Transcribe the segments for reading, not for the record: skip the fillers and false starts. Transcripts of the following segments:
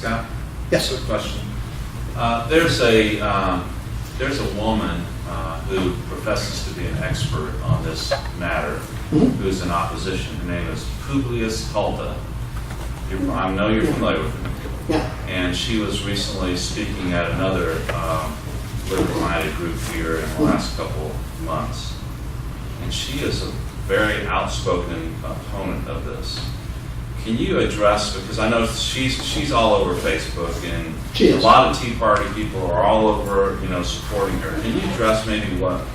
Scott? Yes. Quick question. There's a woman who professes to be an expert on this matter, who's in opposition. Her name is Publius Hulda. I know you're familiar with her. Yeah. And she was recently speaking at another liberal-minded group here in the last couple months. And she is a very outspoken opponent of this. Can you address, because I know she's all over Facebook, and a lot of Tea Party people are all over, supporting her. Can you address maybe what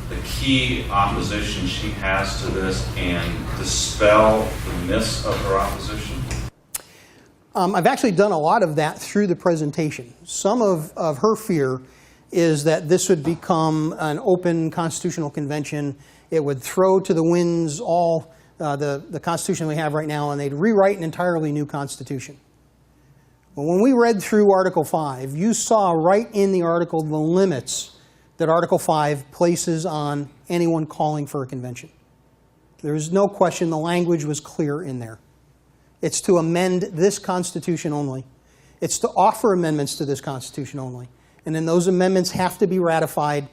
the key opposition she has to this and dispel the myths of her opposition? I've actually done a lot of that through the presentation. Some of her fear is that this would become an open constitutional convention. It would throw to the winds all the Constitution we have right now, and they'd rewrite an entirely new Constitution. Well, when we read through Article 5, you saw right in the article the limits that Article 5 places on anyone calling for a convention. There is no question, the language was clear in there. It's to amend this Constitution only. It's to offer amendments to this Constitution only. And then those amendments have to be ratified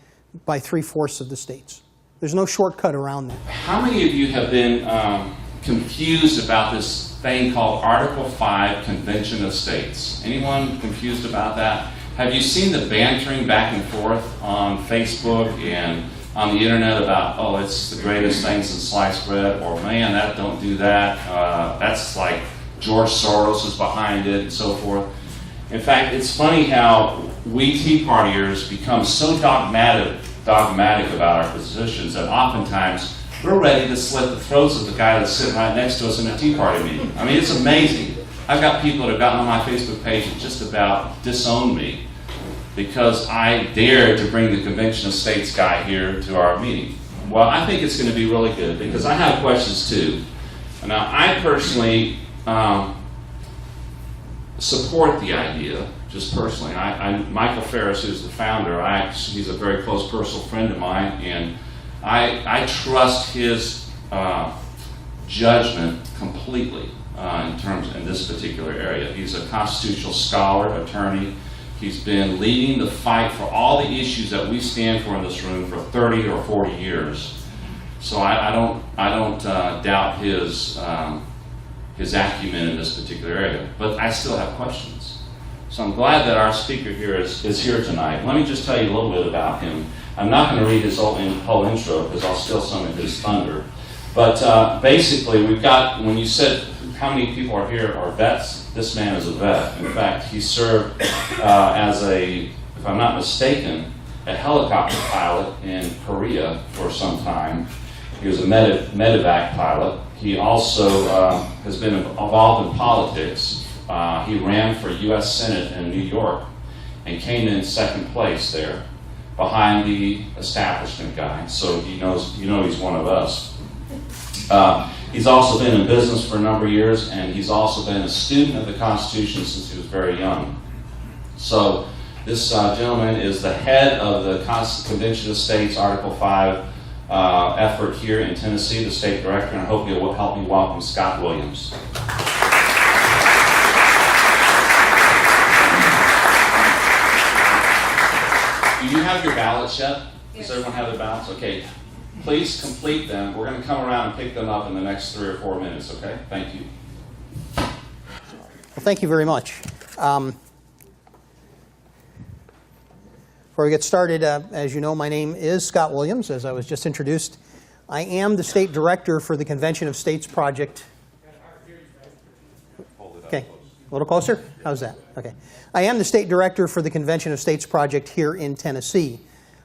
by 3/4 of the states. There's no shortcut around that. How many of you have been confused about this thing called Article 5 Convention of States? Anyone confused about that? Have you seen the bantering back and forth on Facebook and on the internet about, oh, it's the greatest thing since sliced bread, or man, don't do that. That's like George Soros is behind it, and so forth. In fact, it's funny how we Tea Partiers become so dogmatic about our positions that oftentimes we're ready to slit the throats of the guy that's sitting right next to us in a Tea Party meeting. I mean, it's amazing. I've got people that have gotten on my Facebook page and just about disowned me because I dared to bring the Convention of States guy here to our meeting. Well, I think it's going to be really good because I have questions too. Now, I personally support the idea, just personally. Michael Ferris, who's the founder, he's a very close personal friend of mine, and I trust his judgment completely in this particular area. He's a constitutional scholar, attorney. He's been leading the fight for all the issues that we stand for in this room for 30 or 40 years. So I don't doubt his acumen in this particular area, but I still have questions. So I'm glad that our speaker here is here tonight. Let me just tell you a little bit about him. I'm not going to read his whole intro because I'll steal some of his thunder. But basically, we've got, when you said how many people are here are vets, this man is a vet. In fact, he served as if I'm not mistaken, a helicopter pilot in Korea for some time. He was a medevac pilot. He also has been involved in politics. He ran for U.S. Senate in New York and came in second place there behind the establishment guy. So he knows, he's one of us. He's also been in business for a number of years, and he's also been a student of the Constitution since he was very young. So this gentleman is the head of the Convention of States Article 5 effort here in Tennessee, the state director, and I hope you'll help me welcome Scott Williams. Do you have your ballots yet? Does everyone have their ballots? Okay. Please complete them. We're going to come around and pick them up in the next 3 or 4 minutes, okay? Thank you. Well, thank you very much. Before we get started, as you know, my name is Scott Williams, as I was just introduced. I am the state director for the Convention of States project. Okay, a little closer? How's that? Okay. I am the state director for the Convention of States project here in Tennessee.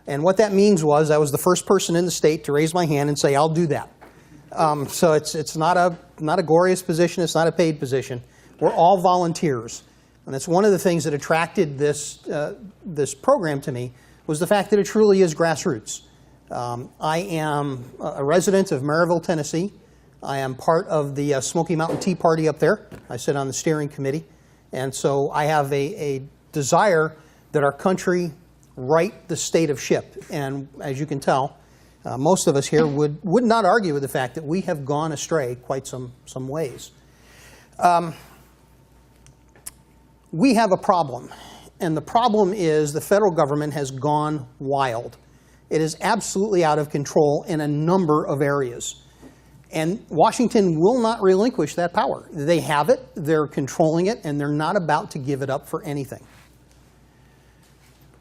And what that means was I was the first person in the state to raise my hand and say, I'll do that. So it's not a glorious position. It's not a paid position. We're all volunteers. And that's one of the things that attracted this program to me was the fact that it truly is grassroots. I am a resident of Maryville, Tennessee. I am part of the Smoky Mountain Tea Party up there. I sit on the steering committee. And so I have a desire that our country right the state of ship. And as you can tell, most of us here would not argue with the fact that we have gone astray quite some ways. We have a problem, and the problem is the federal government has gone wild. It is absolutely out of control in a number of areas. And Washington will not relinquish that power. They have it, they're controlling it, and they're not about to give it up for anything.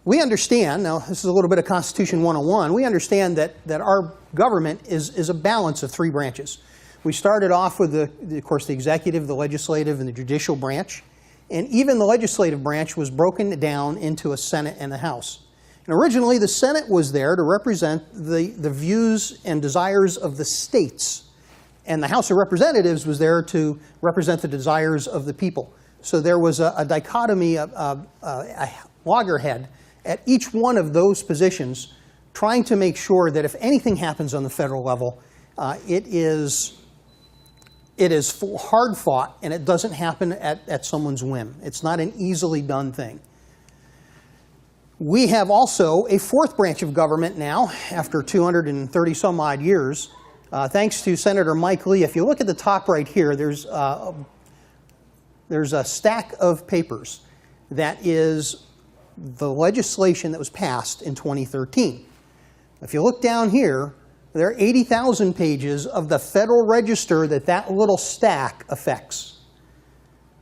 We understand, now this is a little bit of Constitution 101, we understand that our government is a balance of three branches. We started off with, of course, the executive, the legislative, and the judicial branch. And even the legislative branch was broken down into a Senate and a House. And originally, the Senate was there to represent the views and desires of the states. And the House of Representatives was there to represent the desires of the people. So there was a dichotomy, a loggerhead at each one of those positions, trying to make sure that if anything happens on the federal level, it is hard fought, and it doesn't happen at someone's whim. It's not an easily done thing. We have also a fourth branch of government now, after 230 some odd years, thanks to Senator Mike Lee. If you look at the top right here, there's a stack of papers that is the legislation that was passed in 2013. If you look down here, there are 80,000 pages of the Federal Register that little stack affects.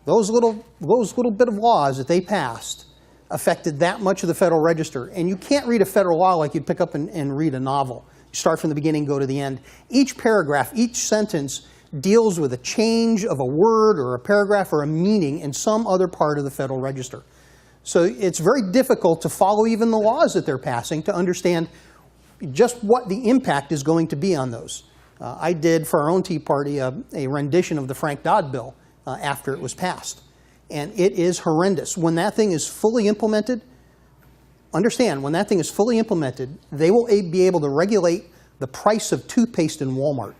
Those little bit of laws that they passed affected that much of the Federal Register. And you can't read a federal law like you'd pick up and read a novel. You start from the beginning, go to the end. Each paragraph, each sentence deals with a change of a word or a paragraph or a meaning in some other part of the Federal Register. So it's very difficult to follow even the laws that they're passing to understand just what the impact is going to be on those. I did, for our own Tea Party, a rendition of the Frank Dodd bill after it was passed. And it is horrendous. When that thing is fully implemented, understand, when that thing is fully implemented, they will be able to regulate the price of toothpaste in Walmart.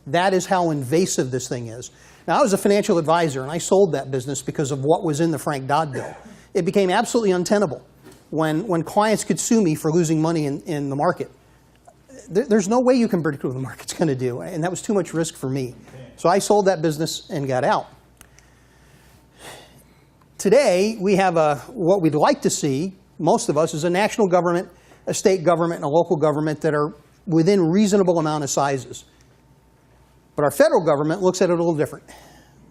That is how invasive this thing is. Now, I was a financial advisor, and I sold that business because of what was in the Frank Dodd bill. It became absolutely untenable when clients could sue me for losing money in the market. There's no way you can predict what the market's going to do, and that was too much risk for me. So I sold that business and got out. Today, we have what we'd like to see, most of us, is a national government, a state government, and a local government that are within reasonable amount of sizes. But our federal government looks at it a little different.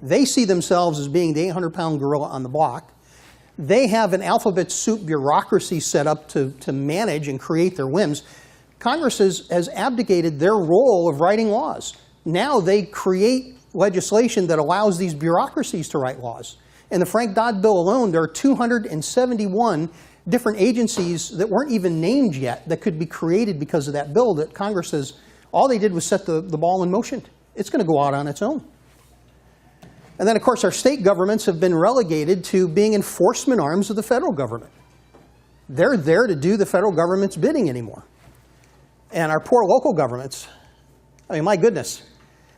They see themselves as being the 800-pound gorilla on the block. They have an alphabet soup bureaucracy set up to manage and create their whims. Congress has abdicated their role of writing laws. Now they create legislation that allows these bureaucracies to write laws. In the Frank Dodd bill alone, there are 271 different agencies that weren't even named yet that could be created because of that bill that Congress says all they did was set the ball in motion. It's going to go out on its own. And then, of course, our state governments have been relegated to being enforcement arms of the federal government. They're there to do the federal government's bidding anymore. And our poor local governments, I mean, my goodness,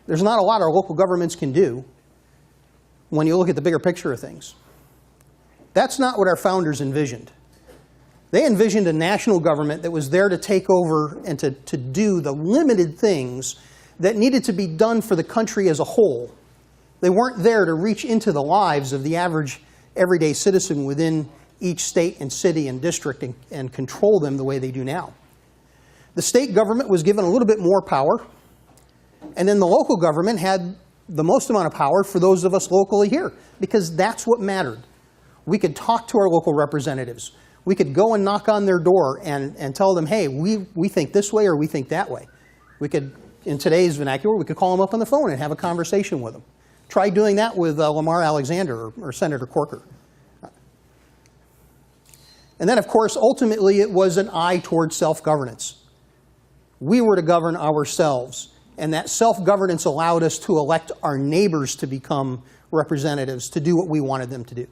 there's not a lot our local governments can do when you look at the bigger picture of things. That's not what our founders envisioned. They envisioned a national government that was there to take over and to do the limited things that needed to be done for the country as a whole. They weren't there to reach into the lives of the average everyday citizen within each state and city and district and control them the way they do now. The state government was given a little bit more power, and then the local government had the most amount of power for those of us locally here, because that's what mattered. We could talk to our local representatives. We could go and knock on their door and tell them, hey, we think this way or we think that way. We could, in today's vernacular, we could call them up on the phone and have a conversation with them. Try doing that with Lamar Alexander or Senator Corker. And then, of course, ultimately it was an eye towards self-governance. We were to govern ourselves, and that self-governance allowed us to elect our neighbors to become representatives, to do what we wanted them to do.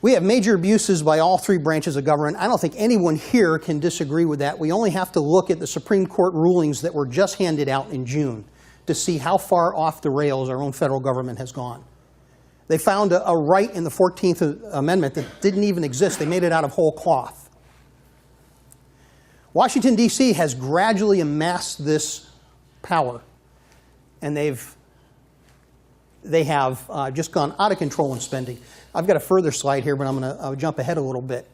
We have major abuses by all three branches of government. I don't think anyone here can disagree with that. We only have to look at the Supreme Court rulings that were just handed out in June to see how far off the rails our own federal government has gone. They found a right in the 14th Amendment that didn't even exist. They made it out of whole cloth. Washington, D.C. has gradually amassed this power, and they've they have just gone out of control in spending. I've got a further slide here, but I'll jump ahead a little bit.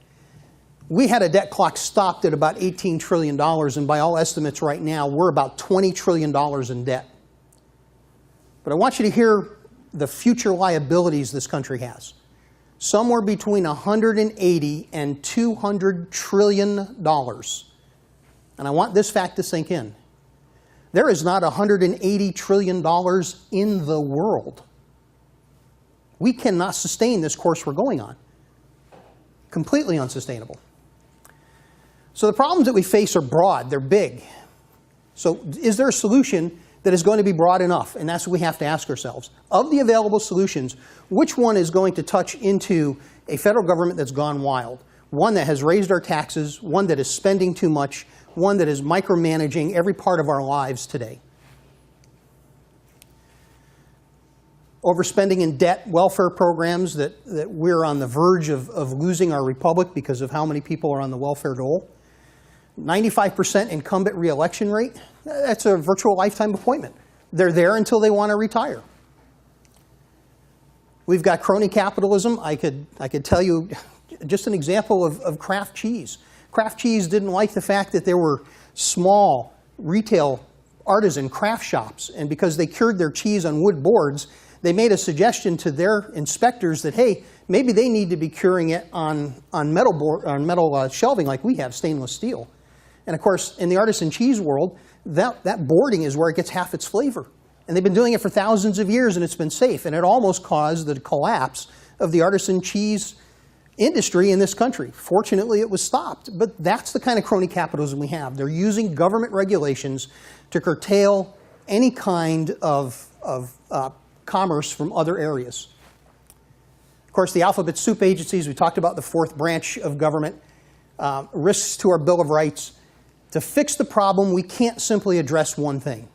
We had a debt clock stopped at about $18 trillion, and by all estimates right now, we're about $20 trillion in debt. But I want you to hear the future liabilities this country has. Somewhere between 180 and $200 trillion. And I want this fact to sink in. There is not $180 trillion in the world. We cannot sustain this course we're going on. Completely unsustainable. So the problems that we face are broad, they're big. So is there a solution that is going to be broad enough? And that's what we have to ask ourselves. Of the available solutions, which one is going to touch into a federal government that's gone wild? One that has raised our taxes, one that is spending too much, one that is micromanaging every part of our lives today. Overspending in debt, welfare programs that we're on the verge of losing our republic because of how many people are on the welfare dole. 95% incumbent reelection rate, that's a virtual lifetime appointment. They're there until they want to retire. We've got crony capitalism. I could tell you just an example of Kraft cheese. Kraft cheese didn't like the fact that there were small retail artisan craft shops, and because they cured their cheese on wood boards, they made a suggestion to their inspectors that, hey, maybe they need to be curing it on metal shelving like we have, stainless steel. And of course, in the artisan cheese world, that boarding is where it gets half its flavor. And they've been doing it for thousands of years, and it's been safe. And it almost caused the collapse of the artisan cheese industry in this country. Fortunately, it was stopped. But that's the kind of crony capitalism we have. They're using government regulations to curtail any kind of commerce from other areas. Of course, the alphabet soup agencies, we talked about the fourth branch of government, risks to our Bill of Rights. To fix the problem, we can't simply address one thing.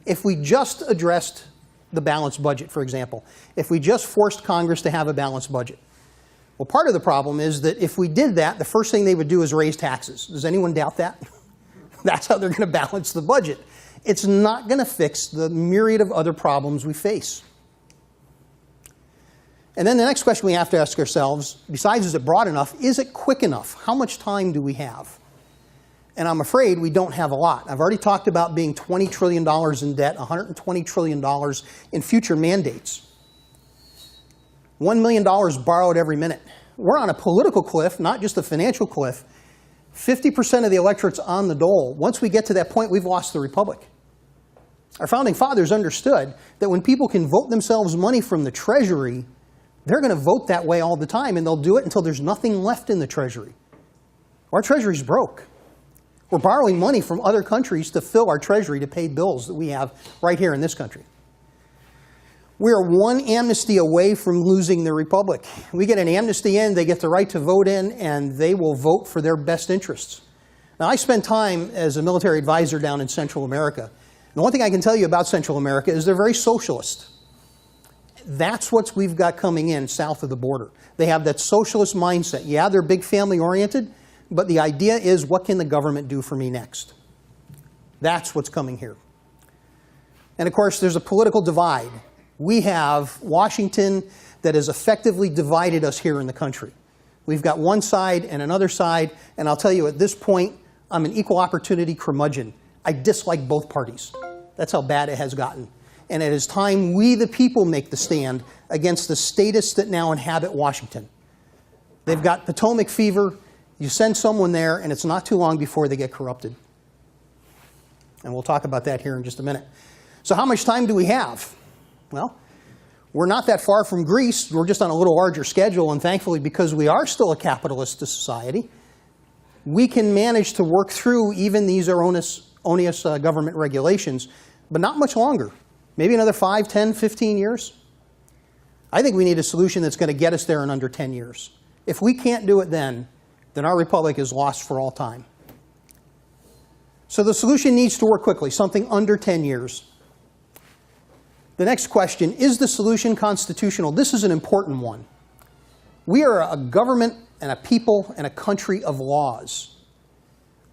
If we just addressed the balanced budget, for example, if we just forced Congress to have a balanced budget, well, part of the problem is that if we did that, the first thing they would do is raise taxes. Does anyone doubt that? That's how they're going to balance the budget. It's not going to fix the myriad of other problems we face. And then the next question we have to ask ourselves, besides is it broad enough, is it quick enough? How much time do we have? And I'm afraid we don't have a lot. I've already talked about being $20 trillion in debt, $120 trillion in future mandates. $1 million borrowed every minute. We're on a political cliff, not just a financial cliff. 50% of the electorate's on the dole. Once we get to that point, we've lost the republic. Our founding fathers understood that when people can vote themselves money from the Treasury, they're going to vote that way all the time, and they'll do it until there's nothing left in the Treasury. Our Treasury's broke. We're borrowing money from other countries to fill our Treasury to pay bills that we have right here in this country. We are one amnesty away from losing the republic. We get an amnesty in, they get the right to vote in, and they will vote for their best interests. Now, I spent time as a military advisor down in Central America. The one thing I can tell you about Central America is they're very socialist. That's what we've got coming in south of the border. They have that socialist mindset. Yeah, they're big family oriented, but the idea is, what can the government do for me next? That's what's coming here. And of course, there's a political divide. We have Washington that has effectively divided us here in the country. We've got one side and another side, and I'll tell you at this point, I'm an equal opportunity curmudgeon. I dislike both parties. That's how bad it has gotten. And it is time we, the people, make the stand against the statists that now inhabit Washington. They've got Potomac fever. You send someone there, and it's not too long before they get corrupted. And we'll talk about that here in just a minute. So how much time do we have? Well, we're not that far from Greece. We're just on a little larger schedule, and thankfully, because we are still a capitalist society, we can manage to work through even these erroneous government regulations, but not much longer. Maybe another 5, 10, 15 years. I think we need a solution that's going to get us there in under 10 years. If we can't do it then our republic is lost for all time. So the solution needs to work quickly, something under 10 years. The next question, is the solution constitutional? This is an important one. We are a government and a people and a country of laws.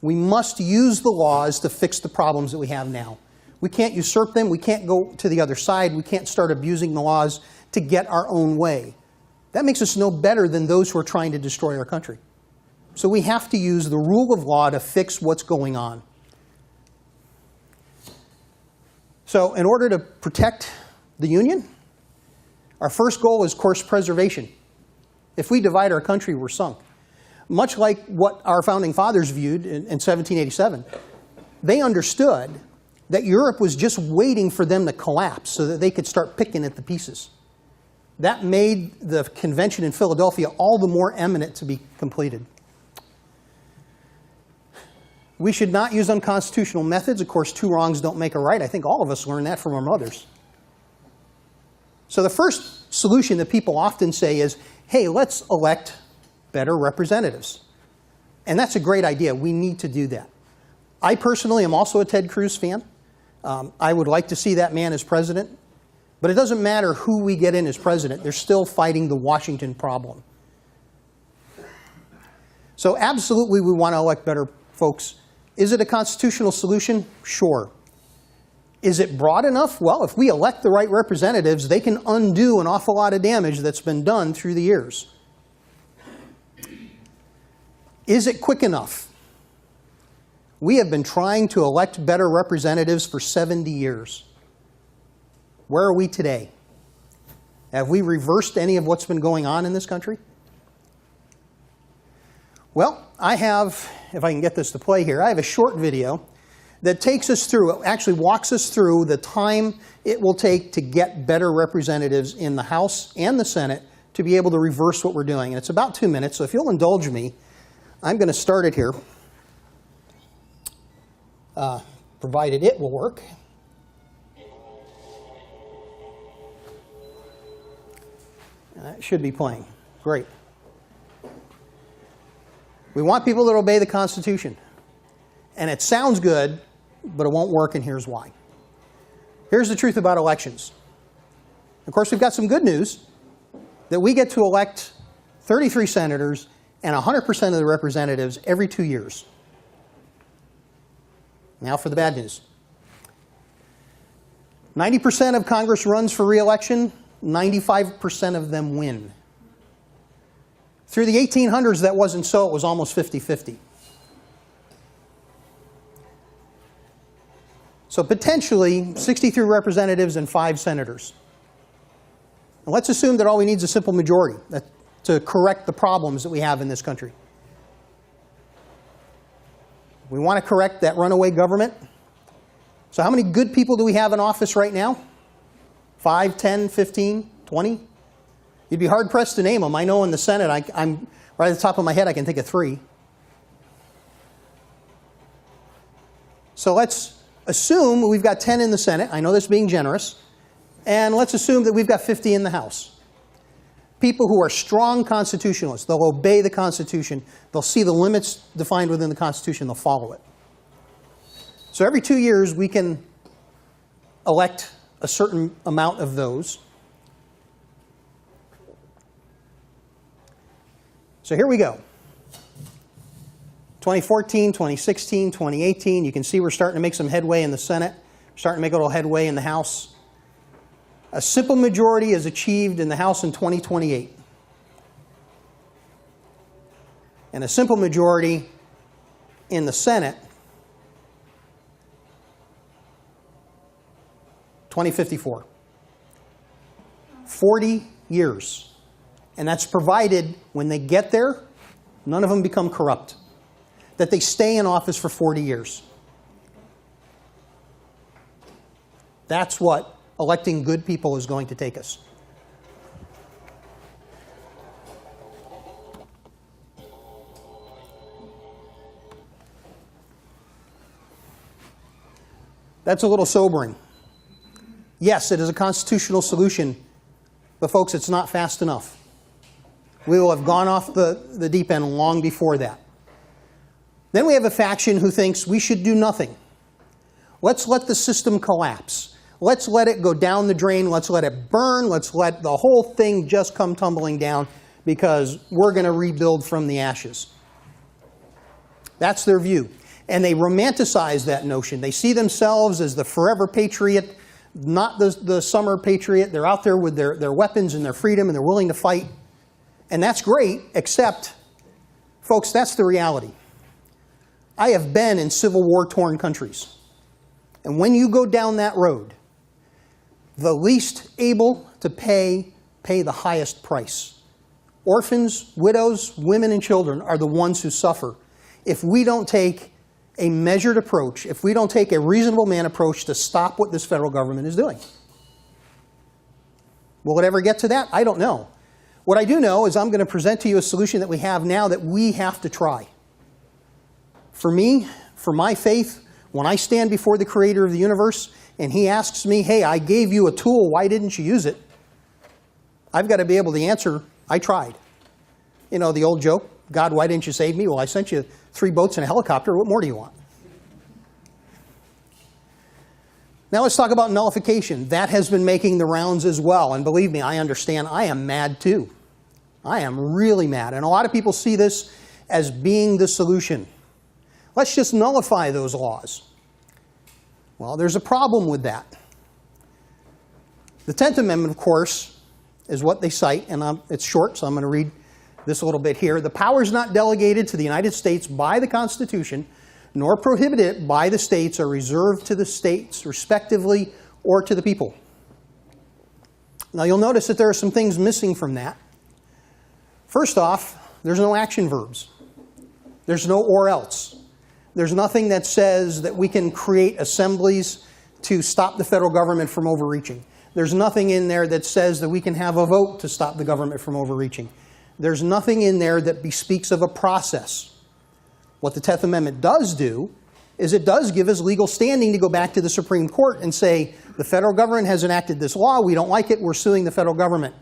We must use the laws to fix the problems that we have now. We can't usurp them. We can't go to the other side. We can't start abusing the laws to get our own way. That makes us no better than those who are trying to destroy our country. So we have to use the rule of law to fix what's going on. So in order to protect the Union, our first goal is course preservation. If we divide our country, we're sunk. Much like what our founding fathers viewed in 1787. They understood that Europe was just waiting for them to collapse so that they could start picking at the pieces. That made the convention in Philadelphia all the more eminent to be completed. We should not use unconstitutional methods. Of course, two wrongs don't make a right. I think all of us learned that from our mothers. So the first solution that people often say is, hey, let's elect better representatives. And that's a great idea. We need to do that. I personally am also a Ted Cruz fan. I would like to see that man as president. But it doesn't matter who we get in as president. They're still fighting the Washington problem. So absolutely we want to elect better folks. Is it a constitutional solution? Sure. Is it broad enough? Well, if we elect the right representatives, they can undo an awful lot of damage that's been done through the years. Is it quick enough? We have been trying to elect better representatives for 70 years. Where are we today? Have we reversed any of what's been going on in this country? Well, I have, if I can get this to play here, I have a short video that takes us through, actually walks us through the time it will take to get better representatives in the House and the Senate to be able to reverse what we're doing. And it's about 2 minutes, so if you'll indulge me, I'm going to start it here, provided it will work. That should be playing. Great. We want people that obey the Constitution. And it sounds good, but it won't work, and here's why. Here's the truth about elections. Of course, we've got some good news, that we get to elect 33 senators and 100% of the representatives every 2 years. Now for the bad news. 90% of Congress runs for re-election, 95% of them win. Through the 1800s, that wasn't so. It was almost 50-50. So potentially, 63 representatives and 5 senators. And let's assume that all we need is a simple majority to correct the problems that we have in this country. We want to correct that runaway government. So how many good people do we have in office right now? 5, 10, 15, 20? You'd be hard-pressed to name them. I know in the Senate, I'm right at the top of my head, I can think of 3. So let's assume we've got 10 in the Senate. I know that's being generous. And let's assume that we've got 50 in the House. People who are strong constitutionalists. They'll obey the Constitution. They'll see the limits defined within the Constitution. They'll follow it. So every 2 years, we can elect a certain amount of those. So here we go. 2014, 2016, 2018. You can see we're starting to make some headway in the Senate. We're starting to make a little headway in the House. A simple majority is achieved in the House in 2028. And a simple majority in the Senate, 2054. 40 years. And that's provided when they get there, none of them become corrupt. That they stay in office for 40 years. That's what electing good people is going to take us. That's a little sobering. Yes, it is a constitutional solution, but folks, it's not fast enough. We will have gone off the deep end long before that. Then we have a faction who thinks we should do nothing. Let's let the system collapse. Let's let it go down the drain. Let's let it burn. Let's let the whole thing just come tumbling down because we're going to rebuild from the ashes. That's their view. And they romanticize that notion. They see themselves as the forever patriot, not the summer patriot. They're out there with their weapons and their freedom, and they're willing to fight. And that's great, except, folks, that's the reality. I have been in Civil War-torn countries. And when you go down that road, the least able to pay the highest price. Orphans, widows, women, and children are the ones who suffer if we don't take a measured approach, if we don't take a reasonable man approach to stop what this federal government is doing. Will it ever get to that? I don't know. What I do know is I'm going to present to you a solution that we have now that we have to try. For me, for my faith, when I stand before the creator of the universe and he asks me, hey, I gave you a tool, why didn't you use it? I've got to be able to answer, I tried. You know, the old joke, God, why didn't you save me? Well, I sent you 3 boats and a helicopter. What more do you want? Now let's talk about nullification. That has been making the rounds as well. And believe me, I understand. I am mad too. I am really mad. And a lot of people see this as being the solution. Let's just nullify those laws. Well, there's a problem with that. The 10th Amendment, of course, is what they cite. And it's short, so I'm going to read this a little bit here. The powers not delegated to the United States by the Constitution, nor prohibited by the states, are reserved to the states, respectively, or to the people. Now, you'll notice that there are some things missing from that. First off, there's no action verbs. There's no or else. There's nothing that says that we can create assemblies to stop the federal government from overreaching. There's nothing in there that says that we can have a vote to stop the government from overreaching. There's nothing in there that bespeaks of a process. What the 10th Amendment does do is it does give us legal standing to go back to the Supreme Court and say, the federal government has enacted this law, we don't like it, we're suing the federal government.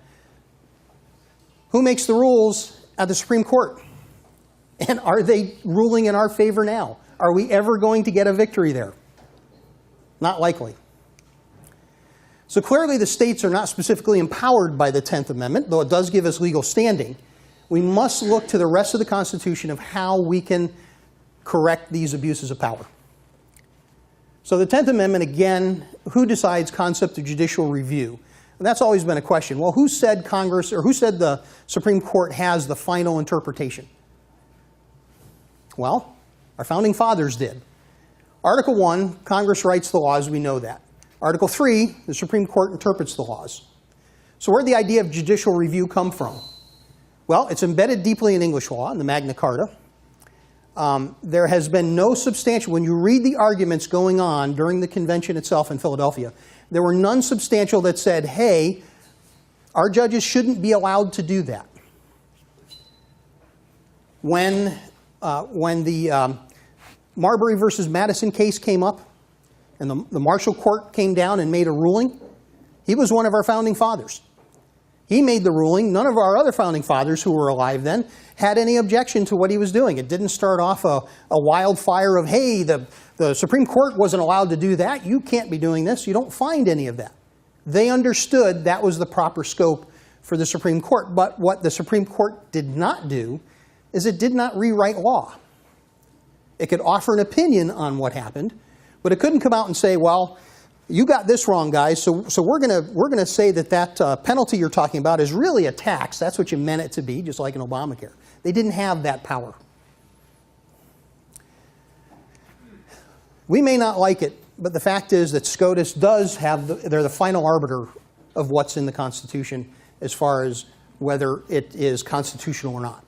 Who makes the rules at the Supreme Court? And are they ruling in our favor now? Are we ever going to get a victory there? Not likely. So clearly the states are not specifically empowered by the 10th Amendment, though it does give us legal standing. We must look to the rest of the Constitution of how we can correct these abuses of power. So the 10th Amendment, again, who decides concept of judicial review? And that's always been a question. Well, who said Congress, or who said the Supreme Court has the final interpretation? Well, our founding fathers did. Article 1, Congress writes the laws, we know that. Article 3, the Supreme Court interprets the laws. So where did the idea of judicial review come from? Well, it's embedded deeply in English law, in the Magna Carta. There has been no substantial, when you read the arguments going on during the convention itself in Philadelphia, there were none substantial that said, hey, our judges shouldn't be allowed to do that. When the Marbury versus Madison case came up, and the Marshall Court came down and made a ruling, he was one of our founding fathers. He made the ruling. None of our other founding fathers who were alive then had any objection to what he was doing. It didn't start off a wildfire of, hey, the Supreme Court wasn't allowed to do that. You can't be doing this. You don't find any of that. They understood that was the proper scope for the Supreme Court. But what the Supreme Court did not do is it did not rewrite law. It could offer an opinion on what happened, but it couldn't come out and say, well, you got this wrong, guys, so we're gonna say that penalty you're talking about is really a tax. That's what you meant it to be, just like in Obamacare. They didn't have that power. We may not like it, but the fact is that SCOTUS does have, they're the final arbiter of what's in the Constitution as far as whether it is constitutional or not.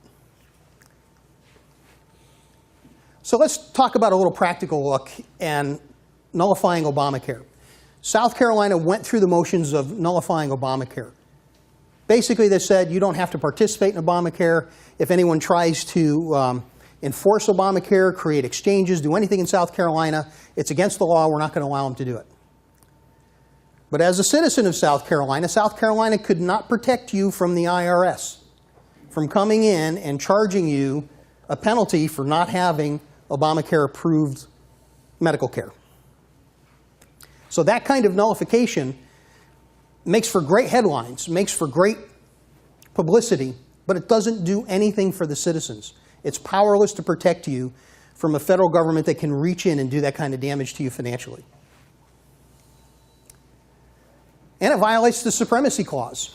So let's talk about a little practical look and nullifying Obamacare. South Carolina went through the motions of nullifying Obamacare. Basically, they said you don't have to participate in Obamacare. If anyone tries to enforce Obamacare, create exchanges, do anything in South Carolina, it's against the law. We're not going to allow them to do it. But as a citizen of South Carolina could not protect you from the IRS, from coming in and charging you a penalty for not having Obamacare-approved medical care. So that kind of nullification makes for great headlines, makes for great publicity, but it doesn't do anything for the citizens. It's powerless to protect you from a federal government that can reach in and do that kind of damage to you financially. And it violates the Supremacy Clause.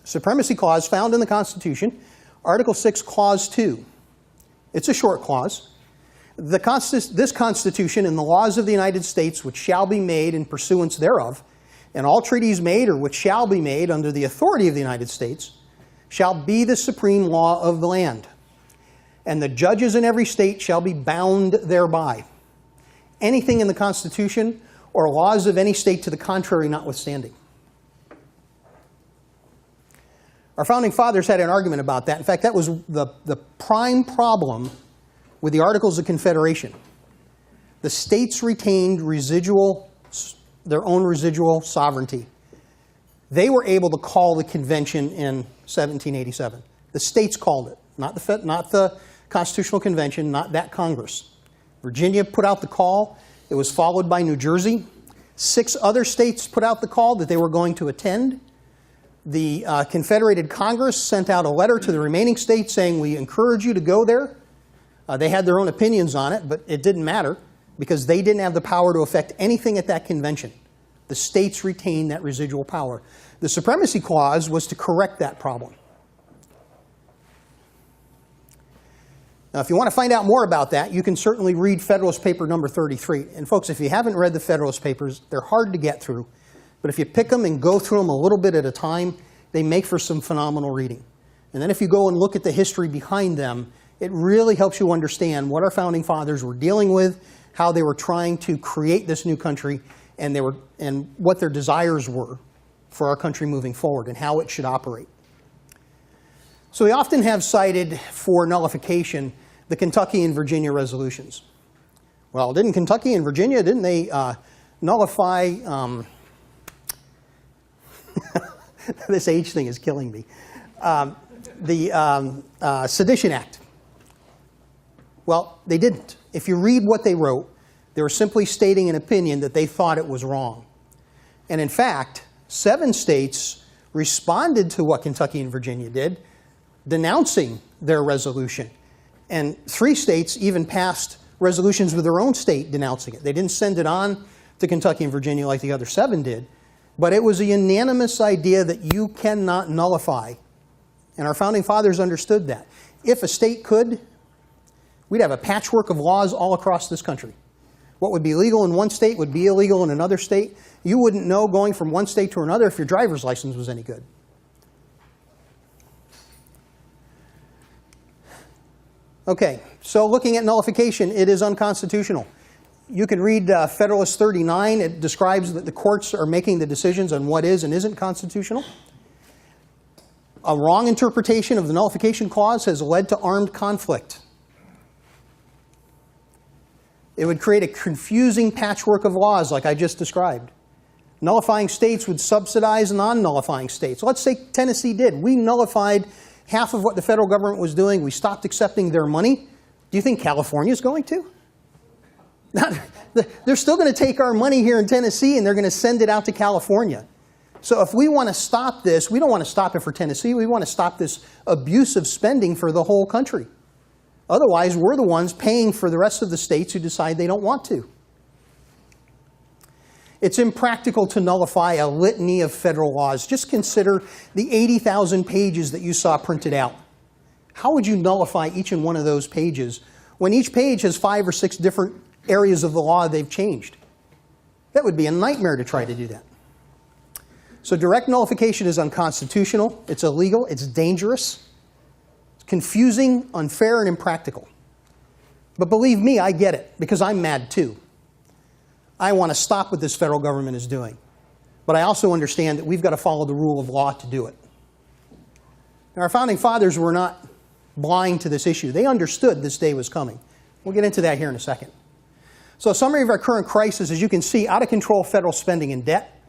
Supremacy Clause found in the Constitution, Article 6, Clause 2. It's a short clause. This Constitution and the laws of the United States which shall be made in pursuance thereof, and all treaties made or which shall be made under the authority of the United States, shall be the supreme law of the land. And the judges in every state shall be bound thereby. Anything in the Constitution or laws of any state to the contrary notwithstanding. Our founding fathers had an argument about that. In fact, that was the prime problem with the Articles of Confederation. The states retained their own residual sovereignty. They were able to call the convention in 1787. The states called it, not the Constitutional Convention, not that Congress. Virginia put out the call. It was followed by New Jersey. 6 other states put out the call that they were going to attend. The Confederated Congress sent out a letter to the remaining states saying, we encourage you to go there. They had their own opinions on it, but it didn't matter because they didn't have the power to affect anything at that convention. The states retained that residual power. The Supremacy Clause was to correct that problem. Now, if you want to find out more about that, you can certainly read Federalist Paper number 33. And folks, if you haven't read the Federalist Papers, they're hard to get through. But if you pick them and go through them a little bit at a time, they make for some phenomenal reading. And then if you go and look at the history behind them, it really helps you understand what our founding fathers were dealing with, how they were trying to create this new country, and what their desires were for our country moving forward and how it should operate. So we often have cited for nullification the Kentucky and Virginia resolutions. Well, didn't Kentucky and Virginia, didn't they nullify, this age thing is killing me, the Sedition Act? Well, they didn't. If you read what they wrote, they were simply stating an opinion that they thought it was wrong. And in fact, 7 states responded to what Kentucky and Virginia did, denouncing their resolution. And 3 states even passed resolutions with their own state denouncing it. They didn't send it on to Kentucky and Virginia like the other 7 did, but it was a unanimous idea that you cannot nullify. And our founding fathers understood that. If a state could, we'd have a patchwork of laws all across this country. What would be legal in one state would be illegal in another state. You wouldn't know going from one state to another if your driver's license was any good. Okay, so looking at nullification, it is unconstitutional. You can read Federalist 39. It describes that the courts are making the decisions on what is and isn't constitutional. A wrong interpretation of the nullification clause has led to armed conflict. It would create a confusing patchwork of laws like I just described. Nullifying states would subsidize non-nullifying states. Let's say Tennessee did. We nullified half of what the federal government was doing. We stopped accepting their money. Do you think California's going to? They're still going to take our money here in Tennessee and they're going to send it out to California. So if we want to stop this, we don't want to stop it for Tennessee. We want to stop this abusive spending for the whole country. Otherwise, we're the ones paying for the rest of the states who decide they don't want to. It's impractical to nullify a litany of federal laws. Just consider the 80,000 pages that you saw printed out. How would you nullify each and one of those pages when each page has 5 or 6 different areas of the law they've changed? That would be a nightmare to try to do that. So direct nullification is unconstitutional, it's illegal, it's dangerous, it's confusing, unfair, and impractical. But believe me, I get it, because I'm mad too. I want to stop what this federal government is doing. But I also understand that we've got to follow the rule of law to do it. And our founding fathers were not blind to this issue. They understood this day was coming. We'll get into that here in a second. So a summary of our current crisis, as you can see, out of control federal spending and debt.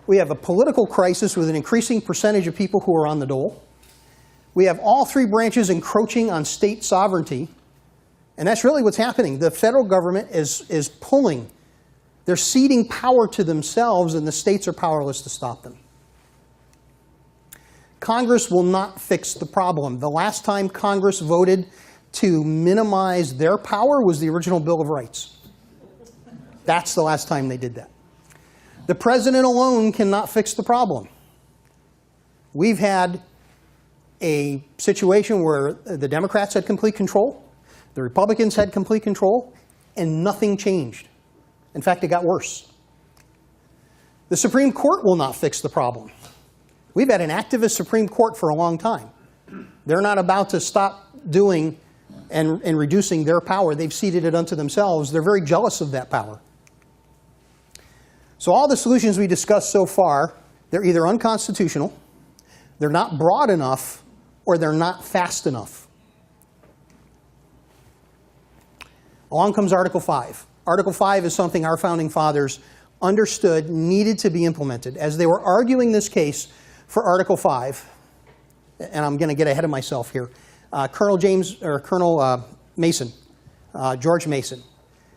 We have a political crisis with an increasing percentage of people who are on the dole. We have all 3 branches encroaching on state sovereignty. And that's really what's happening. The federal government is pulling. They're ceding power to themselves, and the states are powerless to stop them. Congress will not fix the problem. The last time Congress voted to minimize their power was the original Bill of Rights. That's the last time they did that. The president alone cannot fix the problem. We've had a situation where the Democrats had complete control, the Republicans had complete control, and nothing changed. In fact, it got worse. The Supreme Court will not fix the problem. We've had an activist Supreme Court for a long time. They're not about to stop doing and reducing their power. They've ceded it unto themselves. They're very jealous of that power. So all the solutions we discussed so far, they're either unconstitutional, they're not broad enough, or they're not fast enough. Along comes Article 5. Article 5 is something our founding fathers understood needed to be implemented. As they were arguing this case for Article 5, and I'm going to get ahead of myself here, Colonel Mason, George Mason,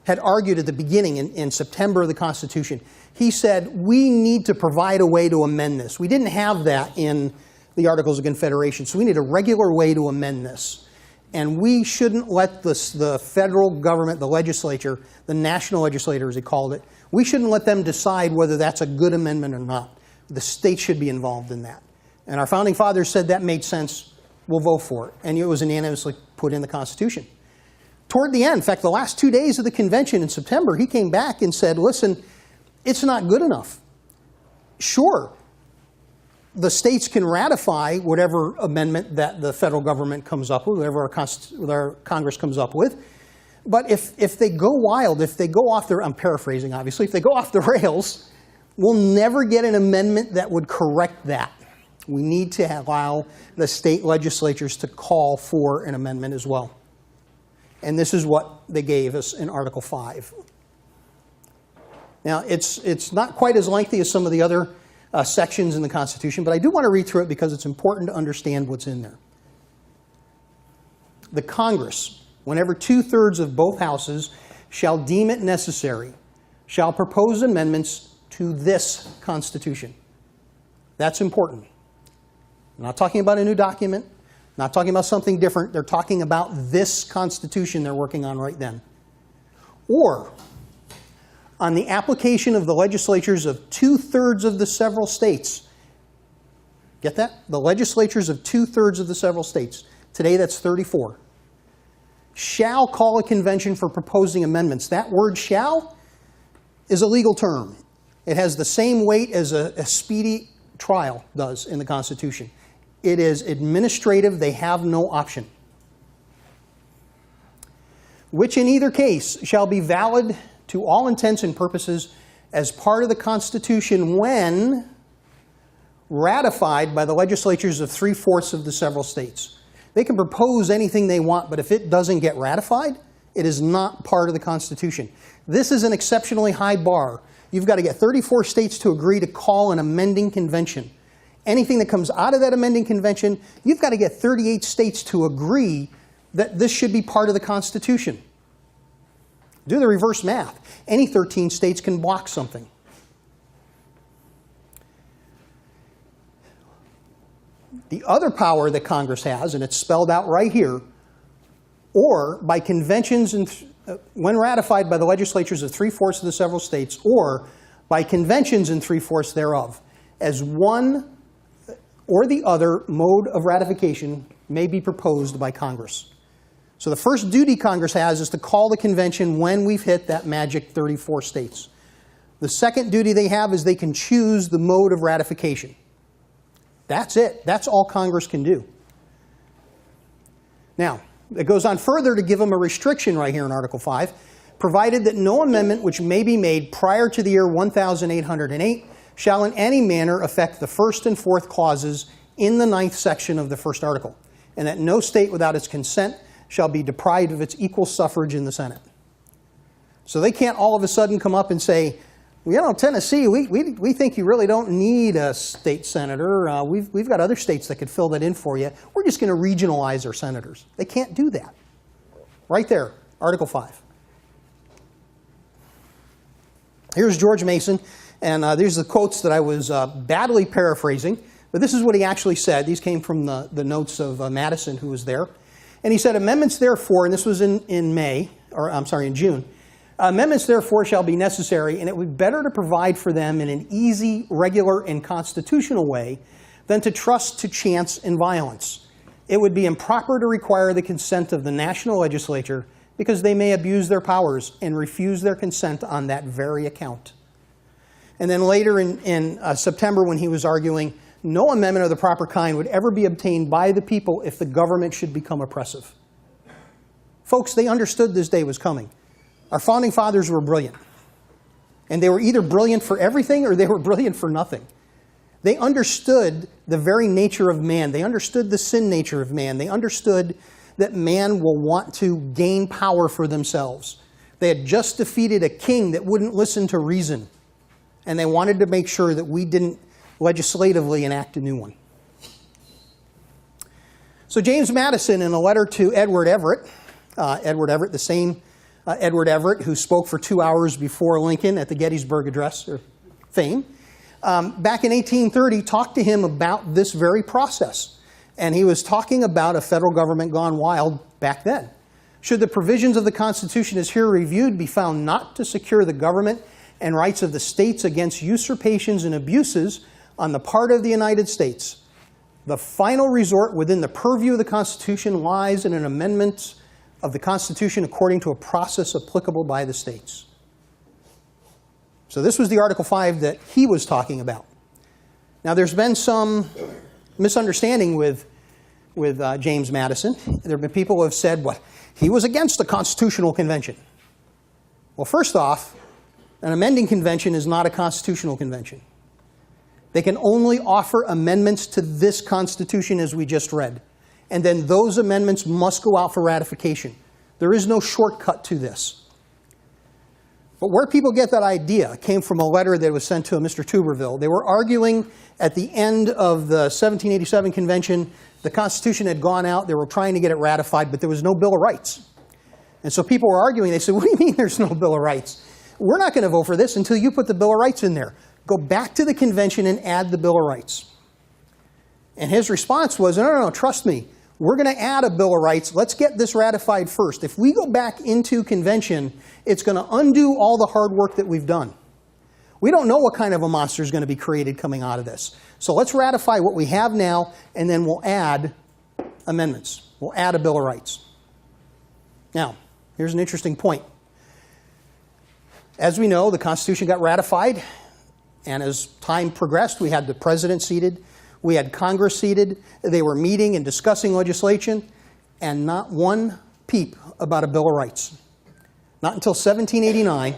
had argued at the beginning in September of the Constitution. He said, we need to provide a way to amend this. We didn't have that in the Articles of Confederation, so we need a regular way to amend this. And we shouldn't let the federal government, the legislature, the national legislature as he called it, we shouldn't let them decide whether that's a good amendment or not. The state should be involved in that. And our founding fathers said that made sense, we'll vote for it. And it was unanimously put in the Constitution. Toward the end, in fact, the last 2 days of the convention in September, he came back and said, listen, it's not good enough. Sure, the states can ratify whatever amendment that the federal government comes up with, whatever our Congress comes up with. But if they go wild, if they go off their, I'm paraphrasing obviously, if they go off the rails, we'll never get an amendment that would correct that. We need to allow the state legislatures to call for an amendment as well. And this is what they gave us in Article 5. Now, it's not quite as lengthy as some of the other sections in the Constitution, but I do want to read through it because it's important to understand what's in there. The Congress, whenever 2/3 of both houses shall deem it necessary, shall propose amendments to this Constitution. That's important. I'm not talking about a new document, not talking about something different. They're talking about this Constitution they're working on right then. Or, on the application of the legislatures of 2/3 of the several states. Get that? The legislatures of 2/3 of the several states. Today that's 34. Shall call a convention for proposing amendments. That word shall is a legal term. It has the same weight as a speedy trial does in the Constitution. It is administrative. They have no option. Which in either case shall be valid to all intents and purposes as part of the Constitution when ratified by the legislatures of 3/4 of the several states. They can propose anything they want, but if it doesn't get ratified, it is not part of the Constitution. This is an exceptionally high bar. You've got to get 34 states to agree to call an amending convention. Anything that comes out of that amending convention, you've got to get 38 states to agree that this should be part of the Constitution. Do the reverse math. Any 13 states can block something. The other power that Congress has, and it's spelled out right here, or by conventions when ratified by the legislatures of 3/4 of the several states, or by conventions in 3/4 thereof, as one or the other mode of ratification may be proposed by Congress. So the first duty Congress has is to call the convention when we've hit that magic 34 states. The second duty they have is they can choose the mode of ratification. That's it. That's all Congress can do. Now, it goes on further to give them a restriction right here in Article 5, provided that no amendment which may be made prior to the year 1808 shall in any manner affect the first and fourth clauses in the 9th section of the first article, and that no state without its consent shall be deprived of its equal suffrage in the Senate. So they can't all of a sudden come up and say, well, you know, Tennessee, we think you really don't need a state senator. We've got other states that could fill that in for you. We're just going to regionalize our senators. They can't do that. Right there, Article 5. Here's George Mason, and these are the quotes that I was badly paraphrasing, but this is what he actually said. These came from the notes of Madison, who was there. And he said, amendments therefore, and this was in May, or I'm sorry, in June, amendments therefore shall be necessary, and it would be better to provide for them in an easy, regular, and constitutional way than to trust to chance and violence. It would be improper to require the consent of the national legislature because they may abuse their powers and refuse their consent on that very account. And then later in September, when he was arguing, no amendment of the proper kind would ever be obtained by the people if the government should become oppressive. Folks, they understood this day was coming. Our founding fathers were brilliant. And they were either brilliant for everything or they were brilliant for nothing. They understood the very nature of man. They understood the sin nature of man. They understood that man will want to gain power for themselves. They had just defeated a king that wouldn't listen to reason. And they wanted to make sure that we didn't legislatively enact a new one. So James Madison, in a letter to Edward Everett, the same Edward Everett who spoke for 2 hours before Lincoln at the Gettysburg Address, or fame, back in 1830, talked to him about this very process. And he was talking about a federal government gone wild back then. Should the provisions of the Constitution as here reviewed be found not to secure the government and rights of the states against usurpations and abuses on the part of the United States, the final resort within the purview of the Constitution lies in an amendment of the Constitution according to a process applicable by the states. So this was the Article 5 that he was talking about. Now there's been some misunderstanding with James Madison. There have been people who have said, well, he was against the Constitutional Convention. Well, first off, an amending convention is not a constitutional convention. They can only offer amendments to this Constitution as we just read. And then those amendments must go out for ratification. There is no shortcut to this. But where people get that idea came from a letter that was sent to a Mr. Tuberville. They were arguing at the end of the 1787 convention. The Constitution had gone out. They were trying to get it ratified, but there was no Bill of Rights. And so people were arguing. They said, what do you mean there's no Bill of Rights? We're not going to vote for this until you put the Bill of Rights in there. Go back to the convention and add the Bill of Rights. And his response was, no, trust me. We're going to add a Bill of Rights. Let's get this ratified first. If we go back into convention, it's going to undo all the hard work that we've done. We don't know what kind of a monster is going to be created coming out of this. So let's ratify what we have now, and then we'll add amendments. We'll add a Bill of Rights. Now, here's an interesting point. As we know, the Constitution got ratified, and as time progressed, we had the president seated. We had Congress seated. They were meeting and discussing legislation, and not one peep about a Bill of Rights. Not until 1789,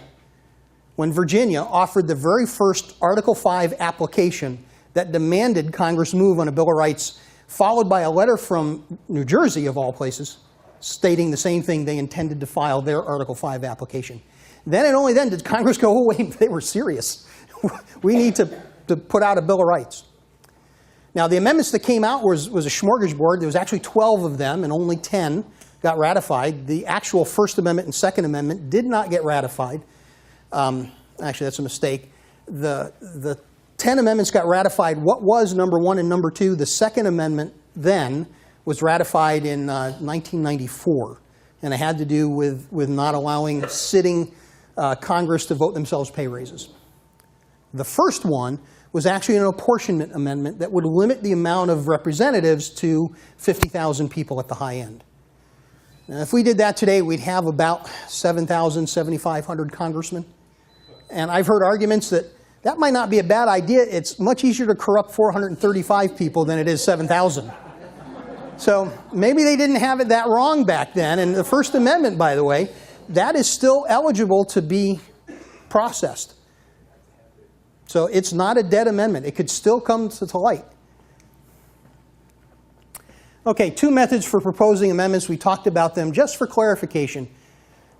when Virginia offered the very first Article 5 application that demanded Congress move on a Bill of Rights, followed by a letter from New Jersey, of all places, stating the same thing. They intended to file their Article 5 application. Then and only then did Congress go, oh, wait, they were serious. We need to put out a Bill of Rights. Now, the amendments that came out was a smorgasbord. There was actually 12 of them, and only 10 got ratified. The actual First Amendment and Second Amendment did not get ratified. Actually, that's a mistake. The 10 amendments got ratified. What was number 1 and number 2? The Second Amendment then was ratified in 1994, and it had to do with not allowing sitting Congress to vote themselves pay raises. The first one was actually an apportionment amendment that would limit the amount of representatives to 50,000 people at the high end. Now, if we did that today, we'd have about 7,000, 7,500 congressmen. And I've heard arguments that that might not be a bad idea. It's much easier to corrupt 435 people than it is 7,000. So maybe they didn't have it that wrong back then. And the First Amendment, by the way, that is still eligible to be processed. So it's not a dead amendment. It could still come to light. Okay, 2 methods for proposing amendments. We talked about them just for clarification.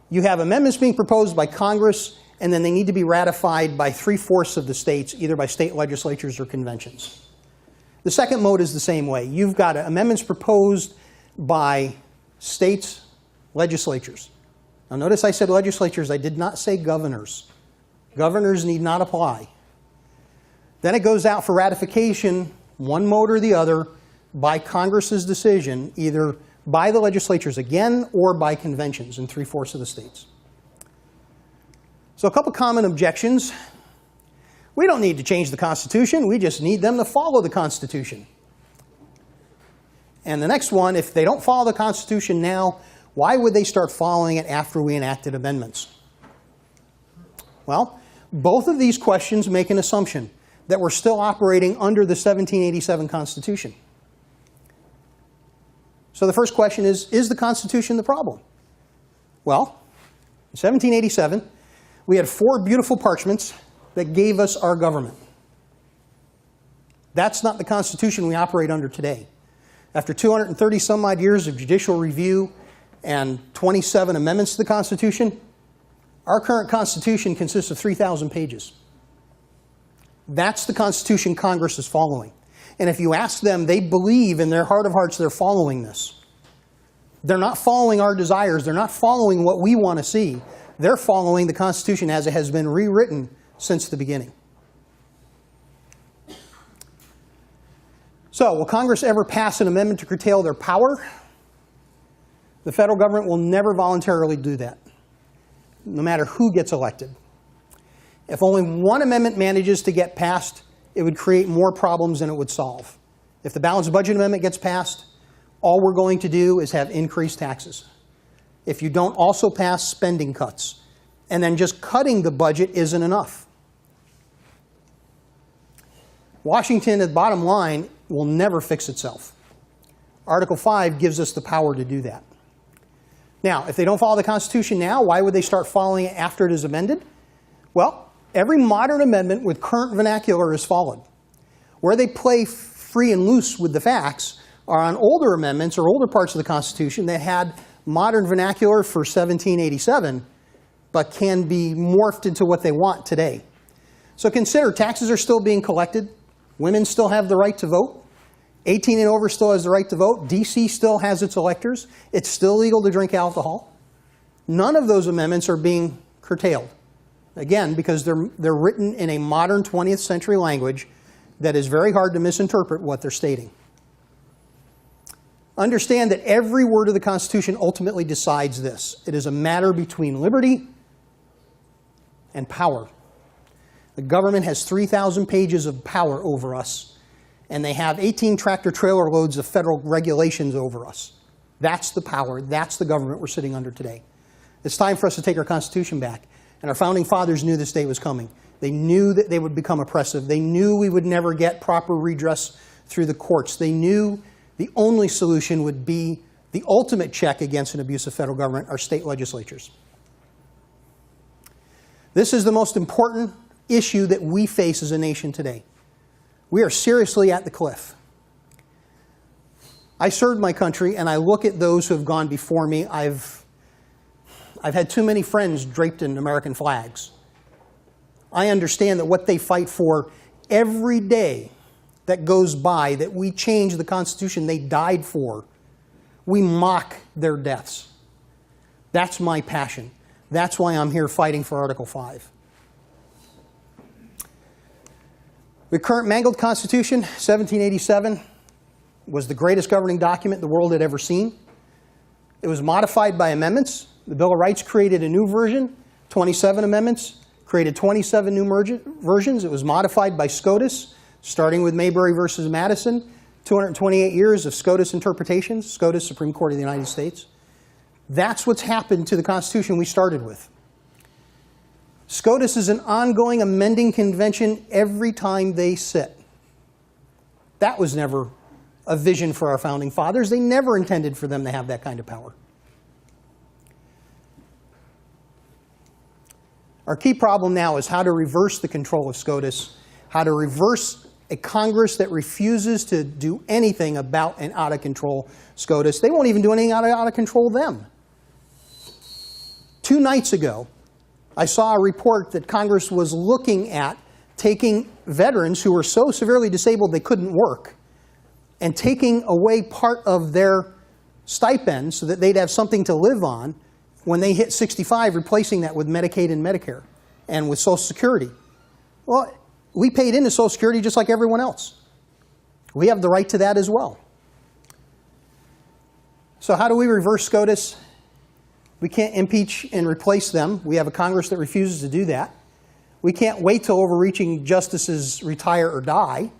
You have amendments being proposed by Congress, and then they need to be ratified by 3/4 of the states, either by state legislatures or conventions. The second mode is the same way. You've got amendments proposed by states' legislatures. Now notice I said legislatures. I did not say governors. Governors need not apply. Then it goes out for ratification, one mode or the other, by Congress's decision, either by the legislatures again or by conventions in 3/4 of the states. So a couple common objections. We don't need to change the Constitution, we just need them to follow the Constitution. And the next one, if they don't follow the Constitution now, why would they start following it after we enacted amendments? Well, both of these questions make an assumption that we're still operating under the 1787 Constitution. So the first question is the Constitution the problem? Well, in 1787, we had 4 beautiful parchments that gave us our government. That's not the Constitution we operate under today. After 230 some odd years of judicial review and 27 amendments to the Constitution, our current Constitution consists of 3,000 pages. That's the Constitution Congress is following. And if you ask them, they believe in their heart of hearts they're following this. They're not following our desires. They're not following what we want to see. They're following the Constitution as it has been rewritten since the beginning. So, will Congress ever pass an amendment to curtail their power? The federal government will never voluntarily do that, no matter who gets elected. If only one amendment manages to get passed, it would create more problems than it would solve. If the balanced budget amendment gets passed, all we're going to do is have increased taxes. If you don't also pass spending cuts, and then just cutting the budget isn't enough. Washington, at the bottom line, will never fix itself. Article 5 gives us the power to do that. Now, if they don't follow the Constitution now, why would they start following it after it is amended? Well, every modern amendment with current vernacular is followed. Where they play free and loose with the facts are on older amendments or older parts of the Constitution that had modern vernacular for 1787, but can be morphed into what they want today. So consider, taxes are still being collected. Women still have the right to vote. 18 and over still has the right to vote. D.C. still has its electors. It's still legal to drink alcohol. None of those amendments are being curtailed. Again, because they're written in a modern 20th century language that is very hard to misinterpret what they're stating. Understand that every word of the Constitution ultimately decides this. It is a matter between liberty and power. The government has 3,000 pages of power over us, and they have 18 tractor-trailer loads of federal regulations over us. That's the power. That's the government we're sitting under today. It's time for us to take our Constitution back. And our founding fathers knew this day was coming. They knew that they would become oppressive. They knew we would never get proper redress through the courts. They knew the only solution would be the ultimate check against an abusive federal government, our state legislatures. This is the most important issue that we face as a nation today. We are seriously at the cliff. I served my country, and I look at those who have gone before me. I've had too many friends draped in American flags. I understand that what they fight for every day that goes by, that we change the Constitution they died for, we mock their deaths. That's my passion. That's why I'm here fighting for Article 5. The current mangled Constitution, 1787, was the greatest governing document the world had ever seen. It was modified by amendments. The Bill of Rights created a new version, 27 amendments, created 27 new versions. It was modified by SCOTUS, starting with Mayberry versus Madison, 228 years of SCOTUS interpretations, SCOTUS, Supreme Court of the United States. That's what's happened to the Constitution we started with. SCOTUS is an ongoing amending convention every time they sit. That was never a vision for our founding fathers. They never intended for them to have that kind of power. Our key problem now is how to reverse the control of SCOTUS, how to reverse a Congress that refuses to do anything about an out-of-control SCOTUS. They won't even do anything out of control them. 2 nights ago, I saw a report that Congress was looking at taking veterans who were so severely disabled they couldn't work and taking away part of their stipend so that they'd have something to live on when they hit 65, replacing that with Medicaid and Medicare and with Social Security. Well, we paid into Social Security just like everyone else. We have the right to that as well. So how do we reverse SCOTUS? We can't impeach and replace them. We have a Congress that refuses to do that. We can't wait till overreaching justices retire or die.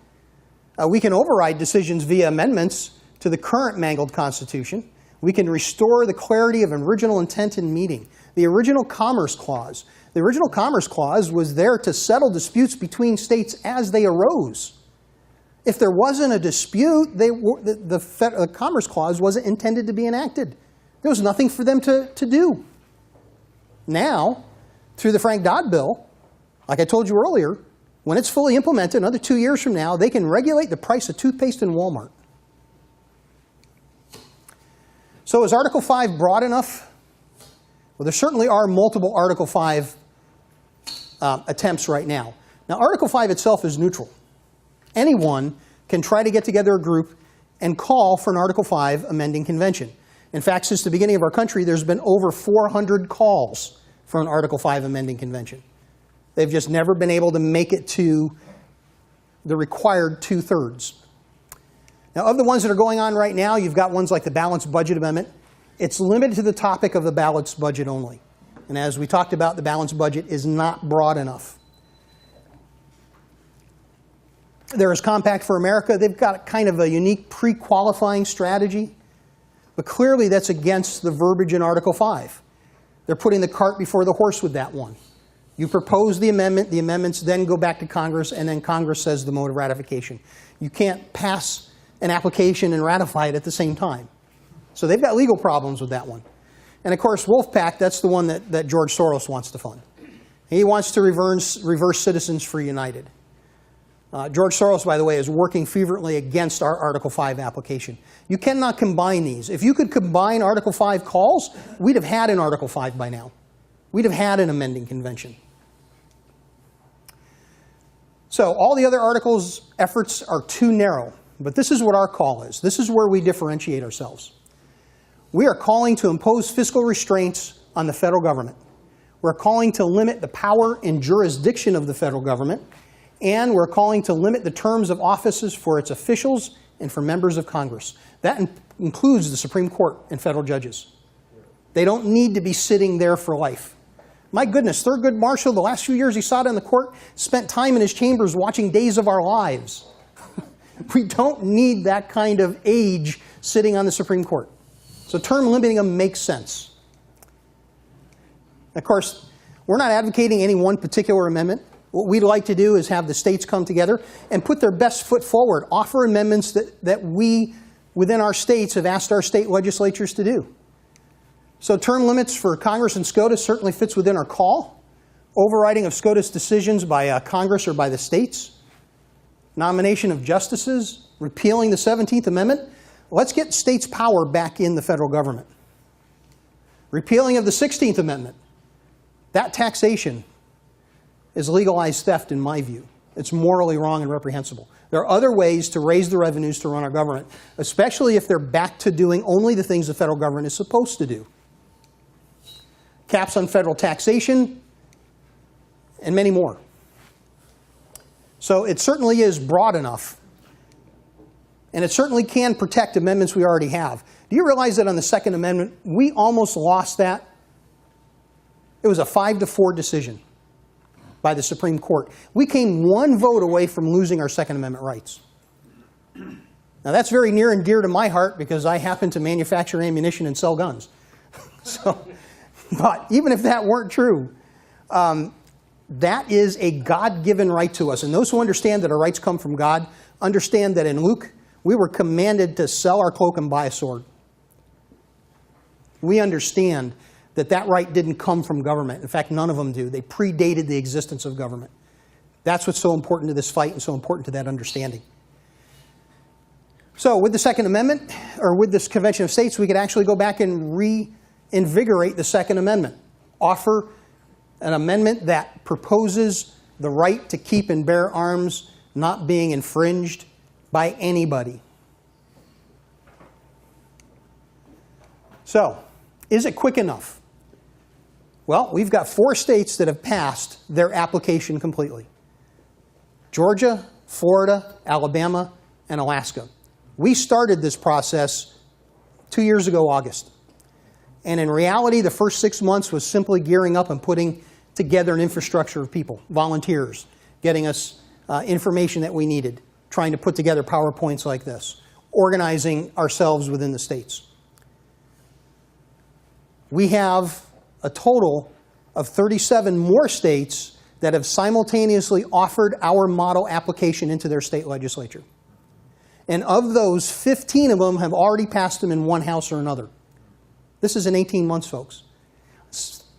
We can override decisions via amendments to the current mangled Constitution. We can restore the clarity of original intent in meeting. The original Commerce Clause. The original Commerce Clause was there to settle disputes between states as they arose. If there wasn't a dispute, the Commerce Clause wasn't intended to be enacted. There was nothing for them to do. Now, through the Frank Dodd bill, like I told you earlier, when it's fully implemented, another 2 years from now, they can regulate the price of toothpaste in Walmart. So is Article 5 broad enough? Well, there certainly are multiple Article 5 attempts right now. Now, Article 5 itself is neutral. Anyone can try to get together a group and call for an Article 5 amending convention. In fact, since the beginning of our country, there's been over 400 calls for an Article 5 amending convention. They've just never been able to make it to the required 2/3. Now, of the ones that are going on right now, you've got ones like the Balanced Budget Amendment. It's limited to the topic of the balanced budget only. And as we talked about, the balanced budget is not broad enough. There is Compact for America. They've got kind of a unique pre-qualifying strategy, but clearly that's against the verbiage in Article 5. They're putting the cart before the horse with that one. You propose the amendments then go back to Congress, and then Congress says the mode of ratification. You can't pass an application and ratify it at the same time. So they've got legal problems with that one. And of course, Wolfpack, that's the one that George Soros wants to fund. He wants to reverse Citizens for United. George Soros, by the way, is working fervently against our Article 5 application. You cannot combine these. If you could combine Article 5 calls, we'd have had an Article 5 by now. We'd have had an amending convention. So all the other articles' efforts are too narrow. But this is what our call is. This is where we differentiate ourselves. We are calling to impose fiscal restraints on the federal government. We're calling to limit the power and jurisdiction of the federal government. And we're calling to limit the terms of offices for its officials and for members of Congress. That includes the Supreme Court and federal judges. They don't need to be sitting there for life. My goodness, Thurgood Marshall, the last few years he sat in the court, spent time in his chambers watching Days of Our Lives. We don't need that kind of age sitting on the Supreme Court. So term limiting them makes sense. Of course, we're not advocating any one particular amendment. What we'd like to do is have the states come together and put their best foot forward, offer amendments that we, within our states, have asked our state legislatures to do. So term limits for Congress and SCOTUS certainly fits within our call. Overriding of SCOTUS decisions by Congress or by the states. Nomination of justices, repealing the 17th Amendment. Let's get states' power back in the federal government. Repealing of the 16th Amendment. That taxation is legalized theft in my view. It's morally wrong and reprehensible. There are other ways to raise the revenues to run our government, especially if they're back to doing only the things the federal government is supposed to do. Caps on federal taxation, and many more. So it certainly is broad enough, and it certainly can protect amendments we already have. Do you realize that on the Second Amendment, we almost lost that? It was a 5-4 decision by the Supreme Court. We came one vote away from losing our Second Amendment rights. Now that's very near and dear to my heart because I happen to manufacture ammunition and sell guns. But even if that weren't true, that is a God-given right to us. And those who understand that our rights come from God understand that in Luke, we were commanded to sell our cloak and buy a sword. We understand that that right didn't come from government. In fact, none of them do. They predated the existence of government. That's what's so important to this fight and so important to that understanding. So with the Second Amendment, or with this Convention of States, we could actually go back and reinvigorate the Second Amendment. Offer an amendment that proposes the right to keep and bear arms not being infringed by anybody. So, is it quick enough? Well, we've got 4 states that have passed their application completely. Georgia, Florida, Alabama, and Alaska. We started this process 2 years ago, August. And in reality, the first 6 months was simply gearing up and putting together an infrastructure of people, volunteers, getting us information that we needed, trying to put together PowerPoints like this, organizing ourselves within the states. We have a total of 37 more states that have simultaneously offered our model application into their state legislature. And of those, 15 of them have already passed them in one house or another. This is in 18 months, folks.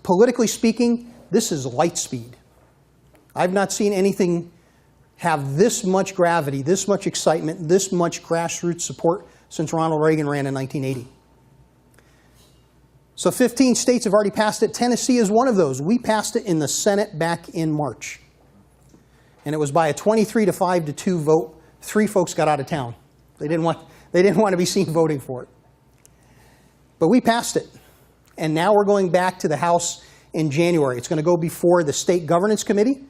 Politically speaking, this is light speed. I've not seen anything have this much gravity, this much excitement, this much grassroots support since Ronald Reagan ran in 1980. So 15 states have already passed it. Tennessee is one of those. We passed it in the Senate back in March. And it was by a 23-5-2 vote. 3 folks got out of town. They didn't want to be seen voting for it. But we passed it. And now we're going back to the House in January. It's going to go before the State Governance Committee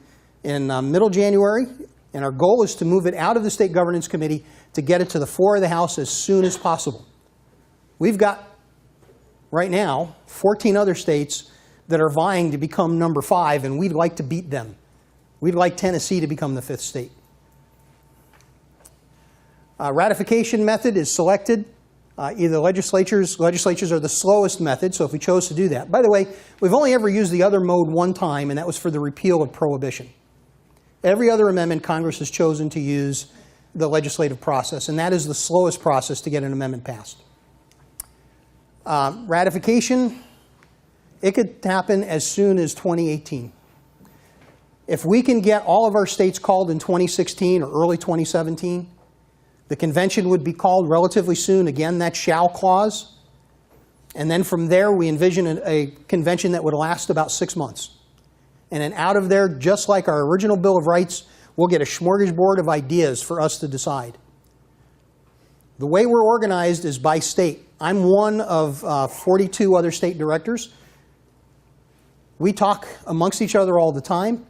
in middle January. And our goal is to move it out of the State Governance Committee to get it to the floor of the House as soon as possible. We've got, right now, 14 other states that are vying to become number 5, and we'd like to beat them. We'd like Tennessee to become the 5th state. Ratification method is selected. Either legislatures are the slowest method, so if we chose to do that. By the way, we've only ever used the other mode one time, and that was for the repeal of prohibition. Every other amendment, Congress has chosen to use the legislative process, and that is the slowest process to get an amendment passed. Ratification, it could happen as soon as 2018. If we can get all of our states called in 2016 or early 2017, the convention would be called relatively soon. Again, that shall clause. And then from there, we envision a convention that would last about 6 months. And then out of there, just like our original Bill of Rights, we'll get a smorgasbord of ideas for us to decide. The way we're organized is by state. I'm one of 42 other state directors. We talk amongst each other all the time.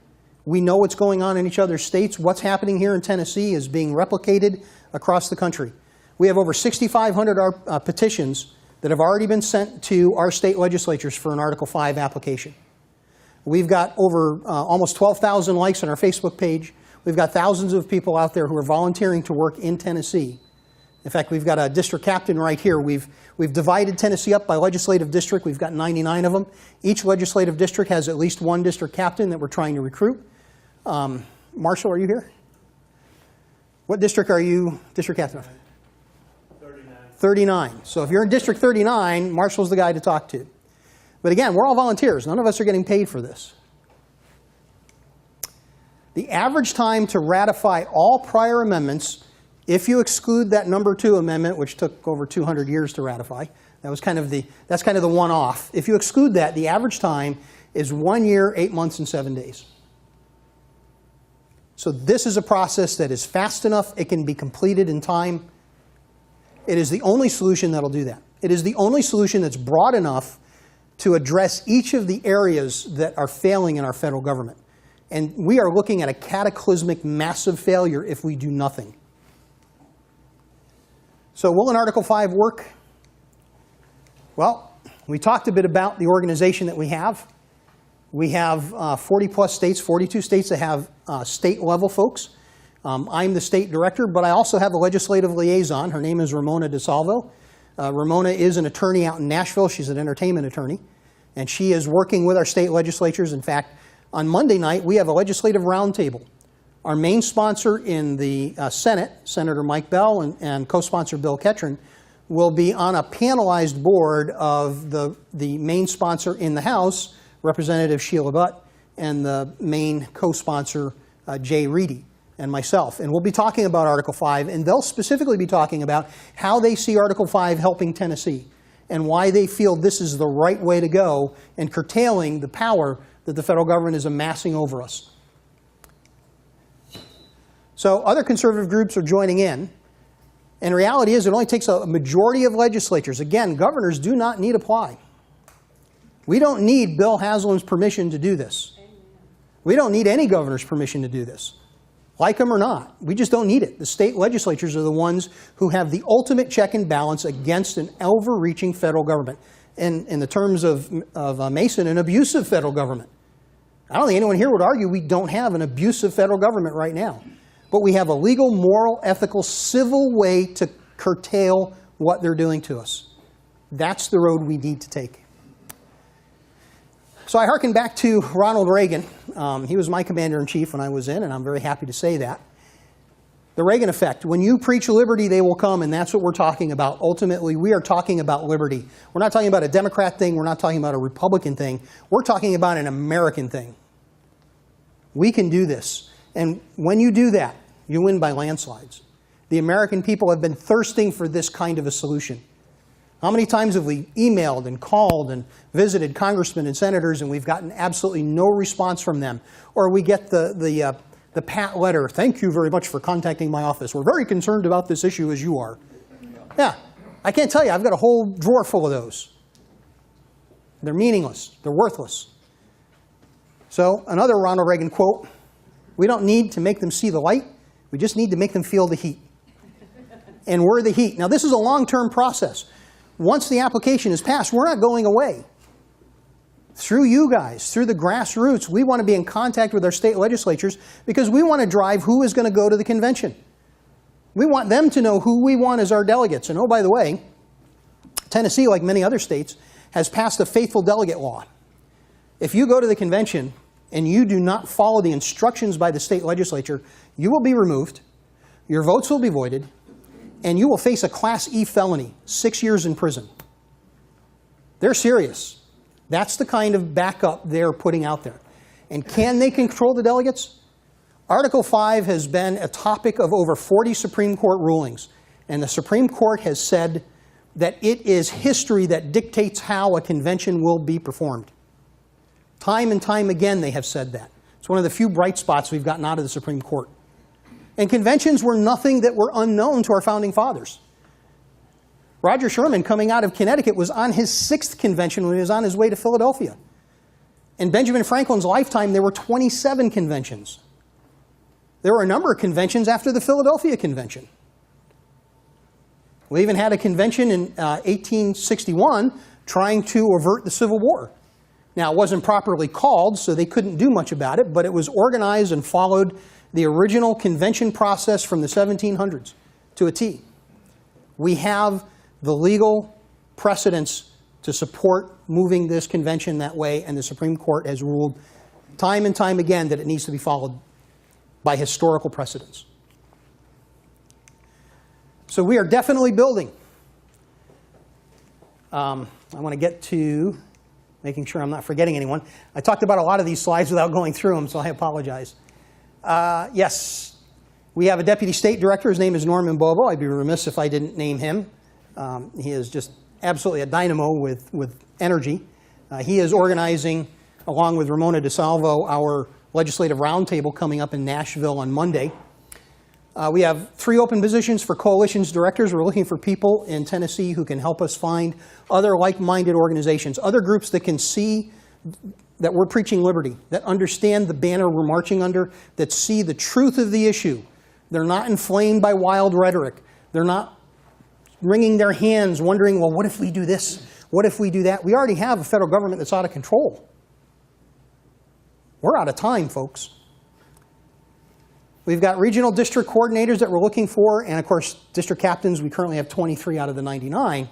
We know what's going on in each other's states. What's happening here in Tennessee is being replicated across the country. We have over 6,500 petitions that have already been sent to our state legislatures for an Article 5 application. We've got over almost 12,000 likes on our Facebook page. We've got thousands of people out there who are volunteering to work in Tennessee. In fact, we've got a district captain right here. We've divided Tennessee up by legislative district. We've got 99 of them. Each legislative district has at least one district captain that we're trying to recruit. Marshall, are you here? What district are you district captain of? 39. 39. So if you're in District 39, Marshall's the guy to talk to. But again, we're all volunteers. None of us are getting paid for this. The average time to ratify all prior amendments, if you exclude that number 2 amendment, which took over 200 years to ratify, that's kind of the one-off. If you exclude that, the average time is 1 year, 8 months, and 7 days. So this is a process that is fast enough. It can be completed in time. It is the only solution that'll do that. It is the only solution that's broad enough to address each of the areas that are failing in our federal government. And we are looking at a cataclysmic, massive failure if we do nothing. So will an Article 5 work? Well, we talked a bit about the organization that we have. We have 40-plus states, 42 states that have state-level folks. I'm the state director, but I also have a legislative liaison. Her name is Ramona DeSalvo. Ramona is an attorney out in Nashville. She's an entertainment attorney. And she is working with our state legislatures. In fact, on Monday night, we have a legislative roundtable. Our main sponsor in the Senate, Senator Mike Bell, and co-sponsor Bill Ketron, will be on a panelized board of the main sponsor in the House, Representative Sheila Butt, and the main co-sponsor, Jay Reedy, and myself. And we'll be talking about Article 5, and they'll specifically be talking about how they see Article 5 helping Tennessee, and why they feel this is the right way to go in curtailing the power that the federal government is amassing over us. So other conservative groups are joining in. And the reality is it only takes a majority of legislatures. Again, governors do not need apply. We don't need Bill Haslam's permission to do this. We don't need any governor's permission to do this. Like them or not. We just don't need it. The state legislatures are the ones who have the ultimate check and balance against an overreaching federal government. In the terms of Mason, an abusive federal government. I don't think anyone here would argue we don't have an abusive federal government right now. But we have a legal, moral, ethical, civil way to curtail what they're doing to us. That's the road we need to take. So I hearken back to Ronald Reagan. He was my commander-in-chief when I was in, and I'm very happy to say that. The Reagan effect. When you preach liberty, they will come, and that's what we're talking about. Ultimately, we are talking about liberty. We're not talking about a Democrat thing. We're not talking about a Republican thing. We're talking about an American thing. We can do this. And when you do that, you win by landslides. The American people have been thirsting for this kind of a solution. How many times have we emailed and called and visited congressmen and senators and we've gotten absolutely no response from them? Or we get the pat letter, thank you very much for contacting my office. We're very concerned about this issue as you are. Yeah, I can't tell you, I've got a whole drawer full of those. They're meaningless, they're worthless. So another Ronald Reagan quote, we don't need to make them see the light, we just need to make them feel the heat. And we're the heat. Now this is a long-term process. Once the application is passed, we're not going away. Through you guys, through the grassroots, we want to be in contact with our state legislatures because we want to drive who is going to go to the convention. We want them to know who we want as our delegates. And oh, by the way, Tennessee, like many other states, has passed a faithful delegate law. If you go to the convention and you do not follow the instructions by the state legislature, you will be removed, your votes will be voided, and you will face a Class E felony, 6 years in prison. They're serious. That's the kind of backup they're putting out there. And can they control the delegates? Article 5 has been a topic of over 40 Supreme Court rulings. And the Supreme Court has said that it is history that dictates how a convention will be performed. Time and time again they have said that. It's one of the few bright spots we've gotten out of the Supreme Court. And conventions were nothing that were unknown to our founding fathers. Roger Sherman, coming out of Connecticut, was on his 6th convention when he was on his way to Philadelphia. In Benjamin Franklin's lifetime, there were 27 conventions. There were a number of conventions after the Philadelphia Convention. We even had a convention in 1861 trying to avert the Civil War. Now, it wasn't properly called, so they couldn't do much about it, but it was organized and followed the original convention process from the 1700s to a T. We have the legal precedents to support moving this convention that way, and the Supreme Court has ruled time and time again that it needs to be followed by historical precedents. So we are definitely building. I want to get to making sure I'm not forgetting anyone. I talked about a lot of these slides without going through them, so I apologize. Yes, we have a deputy state director. His name is Norman Bobo. I'd be remiss if I didn't name him. He is just absolutely a dynamo with energy. He is organizing, along with Ramona DeSalvo, our legislative roundtable coming up in Nashville on Monday. We have 3 open positions for coalitions directors. We're looking for people in Tennessee who can help us find other like-minded organizations, other groups that can see that we're preaching liberty, that understand the banner we're marching under, that see the truth of the issue. They're not inflamed by wild rhetoric. They're not wringing their hands wondering, well, what if we do this? What if we do that? We already have a federal government that's out of control. We're out of time, folks. We've got regional district coordinators that we're looking for, and of course, district captains. We currently have 23 out of the 99.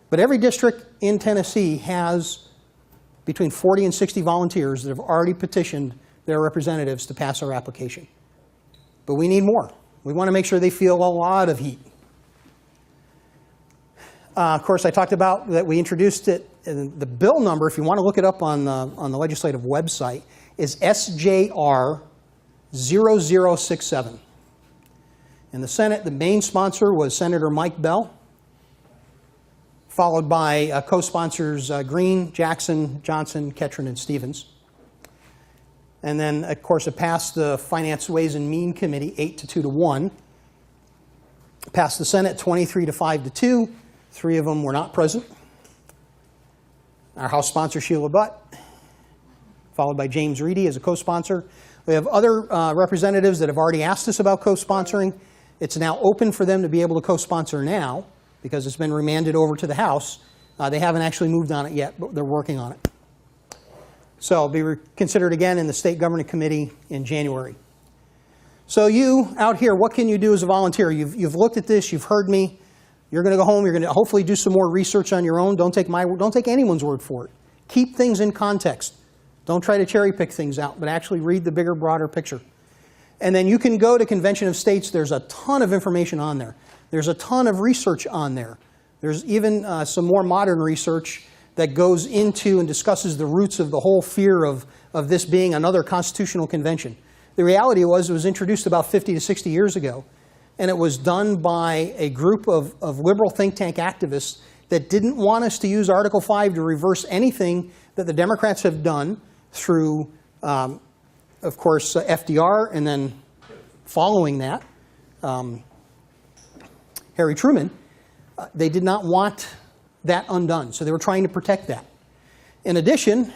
But every district in Tennessee has between 40 and 60 volunteers that have already petitioned their representatives to pass our application. But we need more. We want to make sure they feel a lot of heat. Of course, I talked about that we introduced it. The bill number, if you want to look it up on the legislative website, is SJR 0067. In the Senate, the main sponsor was Senator Mike Bell, followed by co-sponsors Green, Jackson, Johnson, Ketron, and Stevens. And then, of course, it passed the Finance, Ways, and Means Committee 8-2 to 1. It passed the Senate 23-5 to 2. 3 of them were not present. Our House sponsor, Sheila Butt, followed by James Reedy as a co-sponsor. We have other representatives that have already asked us about co-sponsoring. It's now open for them to be able to co-sponsor now because it's been remanded over to the House. They haven't actually moved on it yet, but they're working on it. So it'll be considered again in the State Governing Committee in January. So you out here, what can you do as a volunteer? You've looked at this, you've heard me. You're going to go home, you're going to hopefully do some more research on your own. Don't take anyone's word for it. Keep things in context. Don't try to cherry pick things out, but actually read the bigger, broader picture. And then you can go to Convention of States. There's a ton of information on there. There's a ton of research on there. There's even some more modern research that goes into and discusses the roots of the whole fear of this being another constitutional convention. The reality was it was introduced about 50 to 60 years ago, and it was done by a group of liberal think tank activists that didn't want us to use Article 5 to reverse anything that the Democrats have done through, of course, FDR, and then following that, Harry Truman. They did not want that undone, so they were trying to protect that. In addition,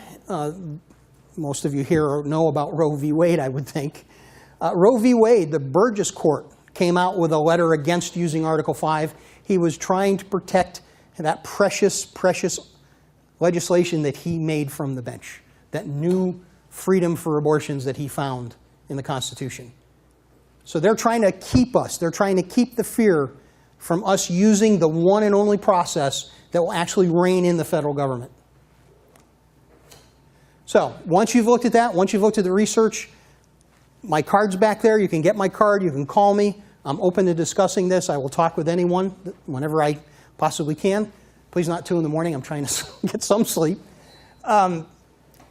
most of you here know about Roe v. Wade, I would think. Roe v. Wade, the Burgess Court, came out with a letter against using Article 5. He was trying to protect that precious, precious legislation that he made from the bench, that new freedom for abortions that he found in the Constitution. So they're trying to keep us, they're trying to keep the fear from us using the one and only process that will actually rein in the federal government. So once you've looked at that, once you've looked at the research, my card's back there. You can get my card. You can call me. I'm open to discussing this. I will talk with anyone whenever I possibly can. Please not 2 in the morning. I'm trying to get some sleep. And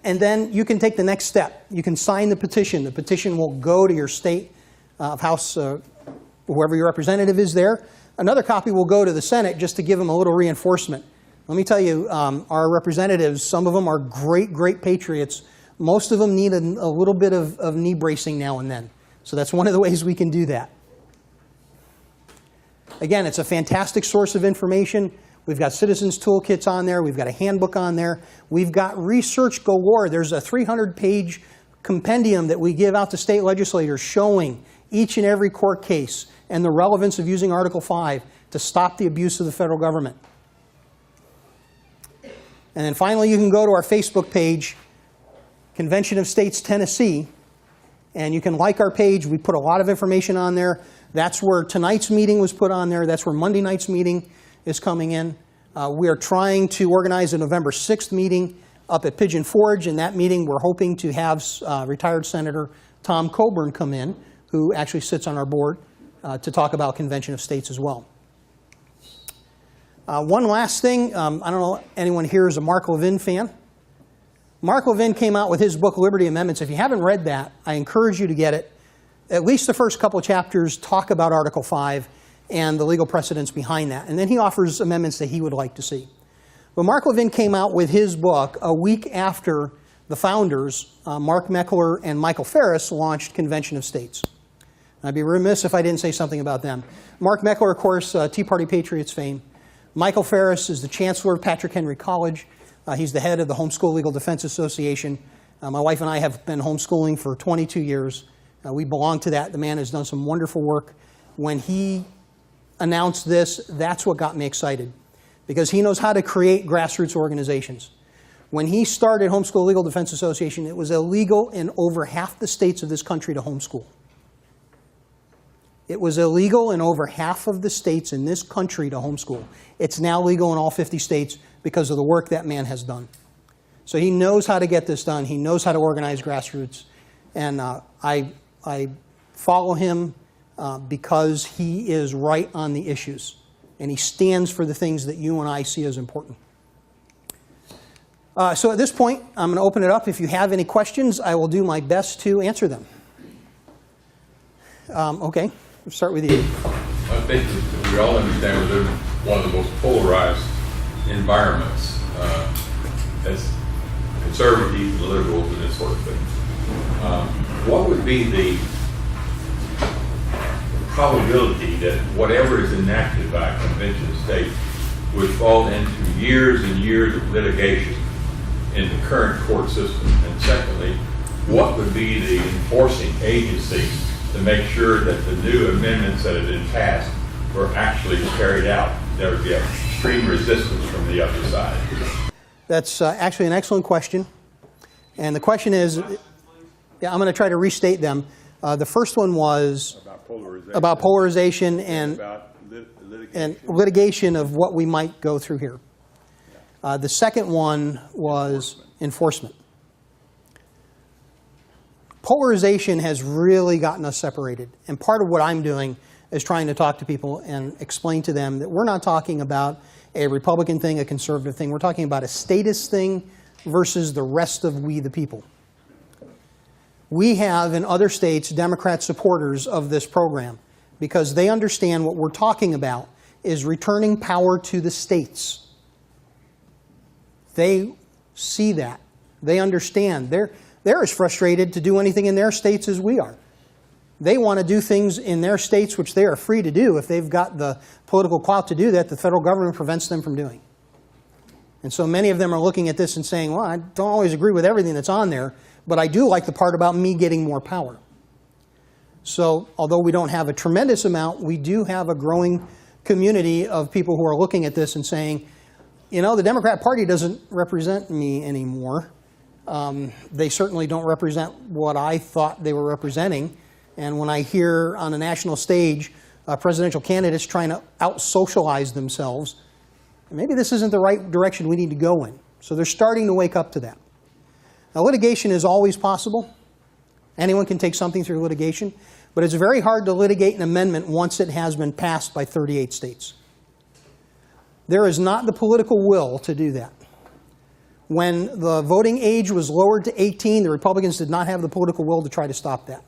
then you can take the next step. You can sign the petition. The petition will go to your state House, whoever your representative is there. Another copy will go to the Senate just to give them a little reinforcement. Let me tell you, our representatives, some of them are great, great patriots. Most of them need a little bit of knee bracing now and then. So that's one of the ways we can do that. Again, it's a fantastic source of information. We've got citizens' toolkits on there. We've got a handbook on there. We've got research galore. There's a 300-page compendium that we give out to state legislators showing each and every court case and the relevance of using Article 5 to stop the abuse of the federal government. And then finally, you can go to our Facebook page, Convention of States, Tennessee, and you can like our page. We put a lot of information on there. That's where tonight's meeting was put on there. That's where Monday night's meeting is coming in. We are trying to organize a November 6th meeting up at Pigeon Forge. In that meeting, we're hoping to have retired Senator Tom Coburn come in, who actually sits on our board, to talk about Convention of States as well. One last thing, I don't know if anyone here is a Mark Levin fan. Mark Levin came out with his book, Liberty Amendments. If you haven't read that, I encourage you to get it. At least the first couple of chapters talk about Article 5 and the legal precedents behind that. And then he offers amendments that he would like to see. But Mark Levin came out with his book a week after the founders, Mark Meckler and Michael Ferris, launched Convention of States. I'd be remiss if I didn't say something about them. Mark Meckler, of course, Tea Party Patriots fame. Michael Ferris is the chancellor of Patrick Henry College. He's the head of the Homeschool Legal Defense Association. My wife and I have been homeschooling for 22 years. We belong to that. The man has done some wonderful work. When he announced this, that's what got me excited, because he knows how to create grassroots organizations. When he started Homeschool Legal Defense Association, it was illegal in over half the states of this country to homeschool. It was illegal in over half of the states in this country to homeschool. It's now legal in all 50 states because of the work that man has done. So he knows how to get this done. He knows how to organize grassroots. And I follow him because he is right on the issues. And he stands for the things that you and I see as important. So at this point, I'm going to open it up. If you have any questions, I will do my best to answer them. Okay. We'll start with you. I think that we all understand we're in one of the most polarized environments as conservatives, liberals, and this sort of thing. What would be the probability that whatever is enacted by a convention of states would fall into years and years of litigation in the current court system? And secondly, what would be the enforcing agency to make sure that the new amendments that have been passed were actually carried out? There would be extreme resistance from the other side. That's actually an excellent question. And the question is, yeah, I'm going to try to restate them. The first one was about polarization and litigation of what we might go through here. The second one was enforcement. Polarization has really gotten us separated. And part of what I'm doing is trying to talk to people and explain to them that we're not talking about a Republican thing, a conservative thing. We're talking about a statist thing versus the rest of we the people. We have in other states Democrat supporters of this program because they understand what we're talking about is returning power to the states. They see that. They understand. They're as frustrated to do anything in their states as we are. They want to do things in their states which they are free to do. If they've got the political clout to do that, the federal government prevents them from doing. And so many of them are looking at this and saying, well, I don't always agree with everything that's on there, but I do like the part about me getting more power. So although we don't have a tremendous amount, we do have a growing community of people who are looking at this and saying, you know, the Democrat Party doesn't represent me anymore. They certainly don't represent what I thought they were representing. And when I hear on a national stage presidential candidates trying to out-socialize themselves, maybe this isn't the right direction we need to go in. So they're starting to wake up to that. Now, litigation is always possible. Anyone can take something through litigation. But it's very hard to litigate an amendment once it has been passed by 38 states. There is not the political will to do that. When the voting age was lowered to 18, the Republicans did not have the political will to try to stop that.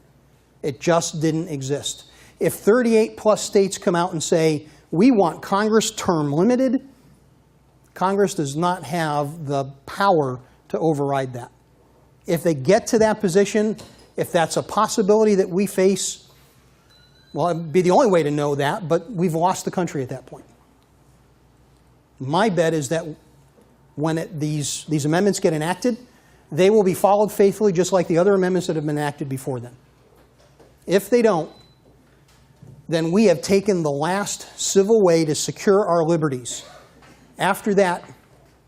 It just didn't exist. If 38 plus states come out and say, we want Congress term limited, Congress does not have the power to override that. If they get to that position, if that's a possibility that we face, well, it'd be the only way to know that, but we've lost the country at that point. My bet is that when these amendments get enacted, they will be followed faithfully just like the other amendments that have been enacted before them. If they don't, then we have taken the last civil way to secure our liberties. After that,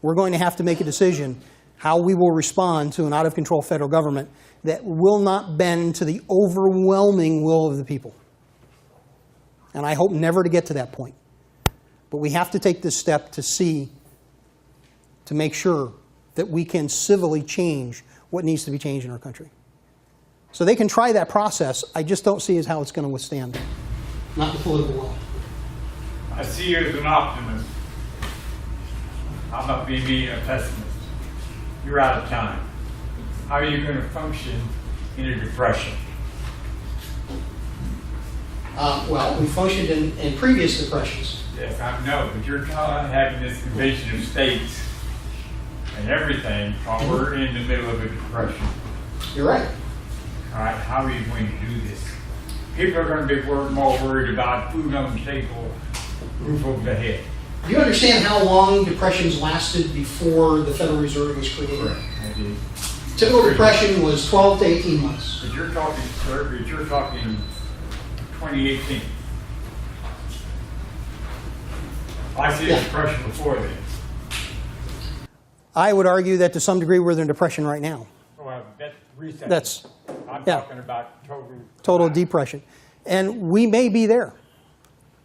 we're going to have to make a decision how we will respond to an out-of-control federal government that will not bend to the overwhelming will of the people. And I hope never to get to that point. But we have to take this step to make sure that we can civilly change what needs to be changed in our country. So they can try that process. I just don't see as how it's going to withstand it. Not the political will. I see you as an optimist. I'm not being a pessimist. You're out of time. How are you going to function in a depression? Well, we functioned in previous depressions. Yes, I know, but you're having this convention of states and everything while we're in the middle of a depression. You're right. All right, how are you going to do this? People are going to be more worried about food on the table, roof over the head. Do you understand how long depressions lasted before the Federal Reserve was created? Correct, I do. Typical depression was 12 to 18 months. But you're talking, sir, 2018. I see a depression before then. I would argue that to some degree we're in depression right now. Well, that's recent. That's I'm yeah. talking about Total depression. And we may be there.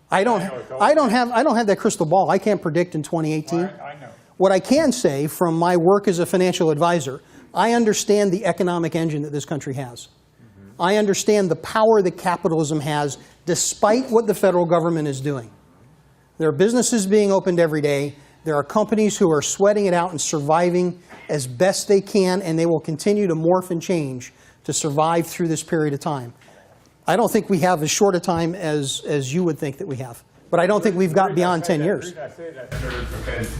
I don't have that crystal ball. I can't predict in 2018. Well, I know. What I can say from my work as a financial advisor, I understand the economic engine that this country has. Mm-hmm. I understand the power that capitalism has despite what the federal government is doing. There are businesses being opened every day. There are companies who are sweating it out and surviving as best they can, and they will continue to morph and change to survive through this period of time. I don't think we have as short a time as you would think that we have. But I don't think we've got beyond 10 years. The reason I say that, sir, is because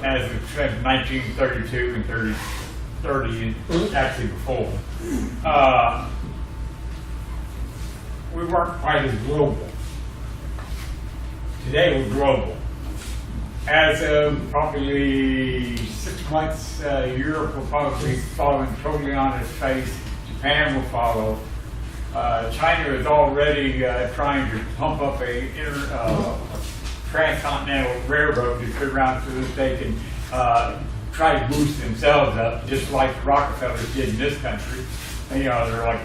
as it said 1932 and 30 and actually before, we weren't quite as global. Today we're global. as of probably 6 months, Europe will probably fall totally on its face. Japan will follow. China is already trying to pump up a transcontinental railroad to put around so that they can try to boost themselves up, just like the Rockefellers did in this country. And, you know, they're like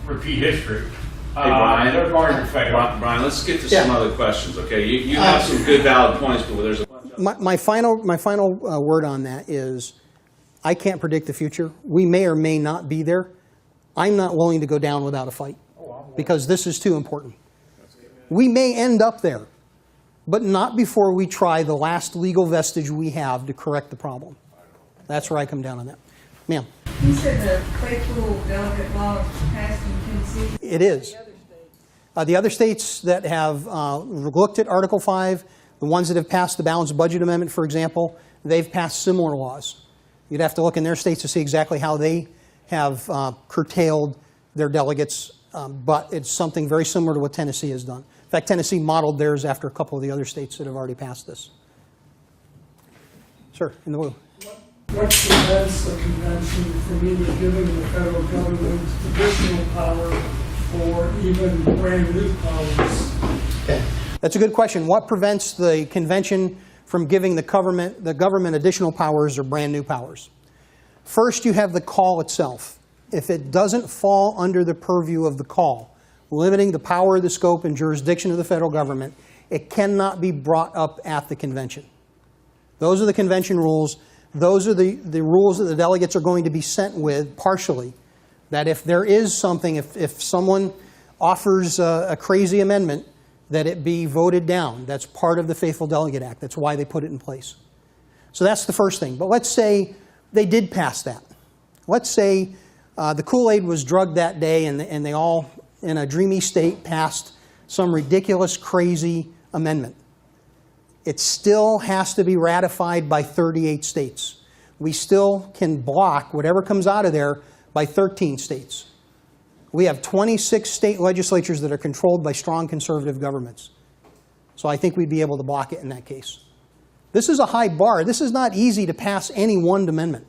repeat history. Hey, Brian. They're going to fail. Brian, let's get to some Yeah. other questions, okay? You have some good valid points, but there's a bunch of... My final word on that is, I can't predict the future. We may or may not be there. I'm not willing to go down without a fight, because this is too important. We may end up there, but not before we try the last legal vestige we have to correct the problem. That's where I come down on that. Ma'am. You said the Claypool delegate law passed in Tennessee. It is. The other states that have looked at Article 5, the ones that have passed the balanced budget amendment, for example, they've passed similar laws. You'd have to look in their states to see exactly how they have curtailed their delegates, but it's something very similar to what Tennessee has done. In fact, Tennessee modeled theirs after a couple of the other states that have already passed this. Sir, in the blue. What prevents the convention from either giving the federal government additional power or even brand new powers? Okay. That's a good question. What prevents the convention from giving the government additional powers or brand new powers? First, you have the call itself. If it doesn't fall under the purview of the call, limiting the power, the scope, and jurisdiction of the federal government, it cannot be brought up at the convention. Those are the convention rules. Those are the rules that the delegates are going to be sent with partially, that if there is something, if someone offers a crazy amendment, that it be voted down. That's part of the Faithful Delegate Act. That's why they put it in place. So that's the first thing. But let's say they did pass that. Let's say the Kool-Aid was drugged that day and they all, in a dreamy state, passed some ridiculous, crazy amendment. It still has to be ratified by 38 states. We still can block whatever comes out of there by 13 states. We have 26 state legislatures that are controlled by strong conservative governments. So I think we'd be able to block it in that case. This is a high bar. This is not easy to pass any one amendment.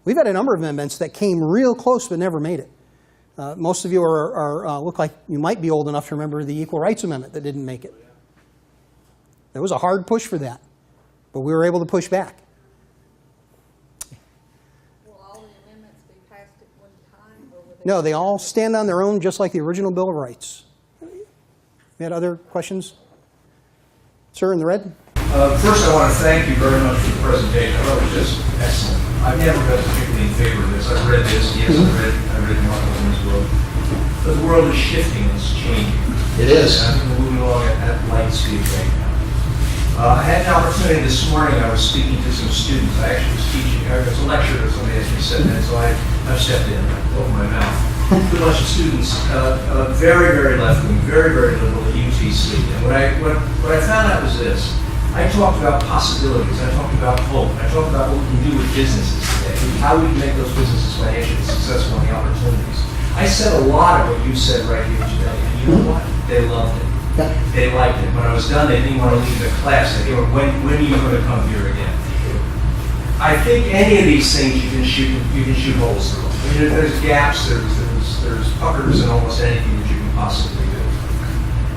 We've had a number of amendments that came real close but never made it. Most of you look like you might be old enough to remember the Equal Rights Amendment that didn't make it. There was a hard push for that, but we were able to push back. Will all the amendments be passed at one time? Or will they No, they all stand on their own just like the original Bill of Rights. You had other questions? Sir, in the red? First, I want to thank you very much for the presentation. I thought it was just excellent. I've never been particularly in favor of this. I've read this, yes, I've read Mark Wilson's book. But the world is shifting, it's changing. It is. And I think we're moving along at light speed right now. I had an opportunity this morning. I was speaking to some students. I actually was teaching. I was a lecturer, somebody asked me to sit in, so I've stepped in, opened my mouth. To a bunch of students, very, very left-wing, very, very liberal at UTC. And what I found out was this. I talked about possibilities. I talked about hope. I talked about what we can do with businesses today, how we can make those businesses financially successful and the opportunities. I said a lot of what you said right here today, and you know what? They loved it. They liked it. When I was done, they didn't want to leave the class. They were, when are you going to come here again? I think any of these things you can shoot holes through. I mean, there's gaps, there's puckers in almost anything that you can possibly do.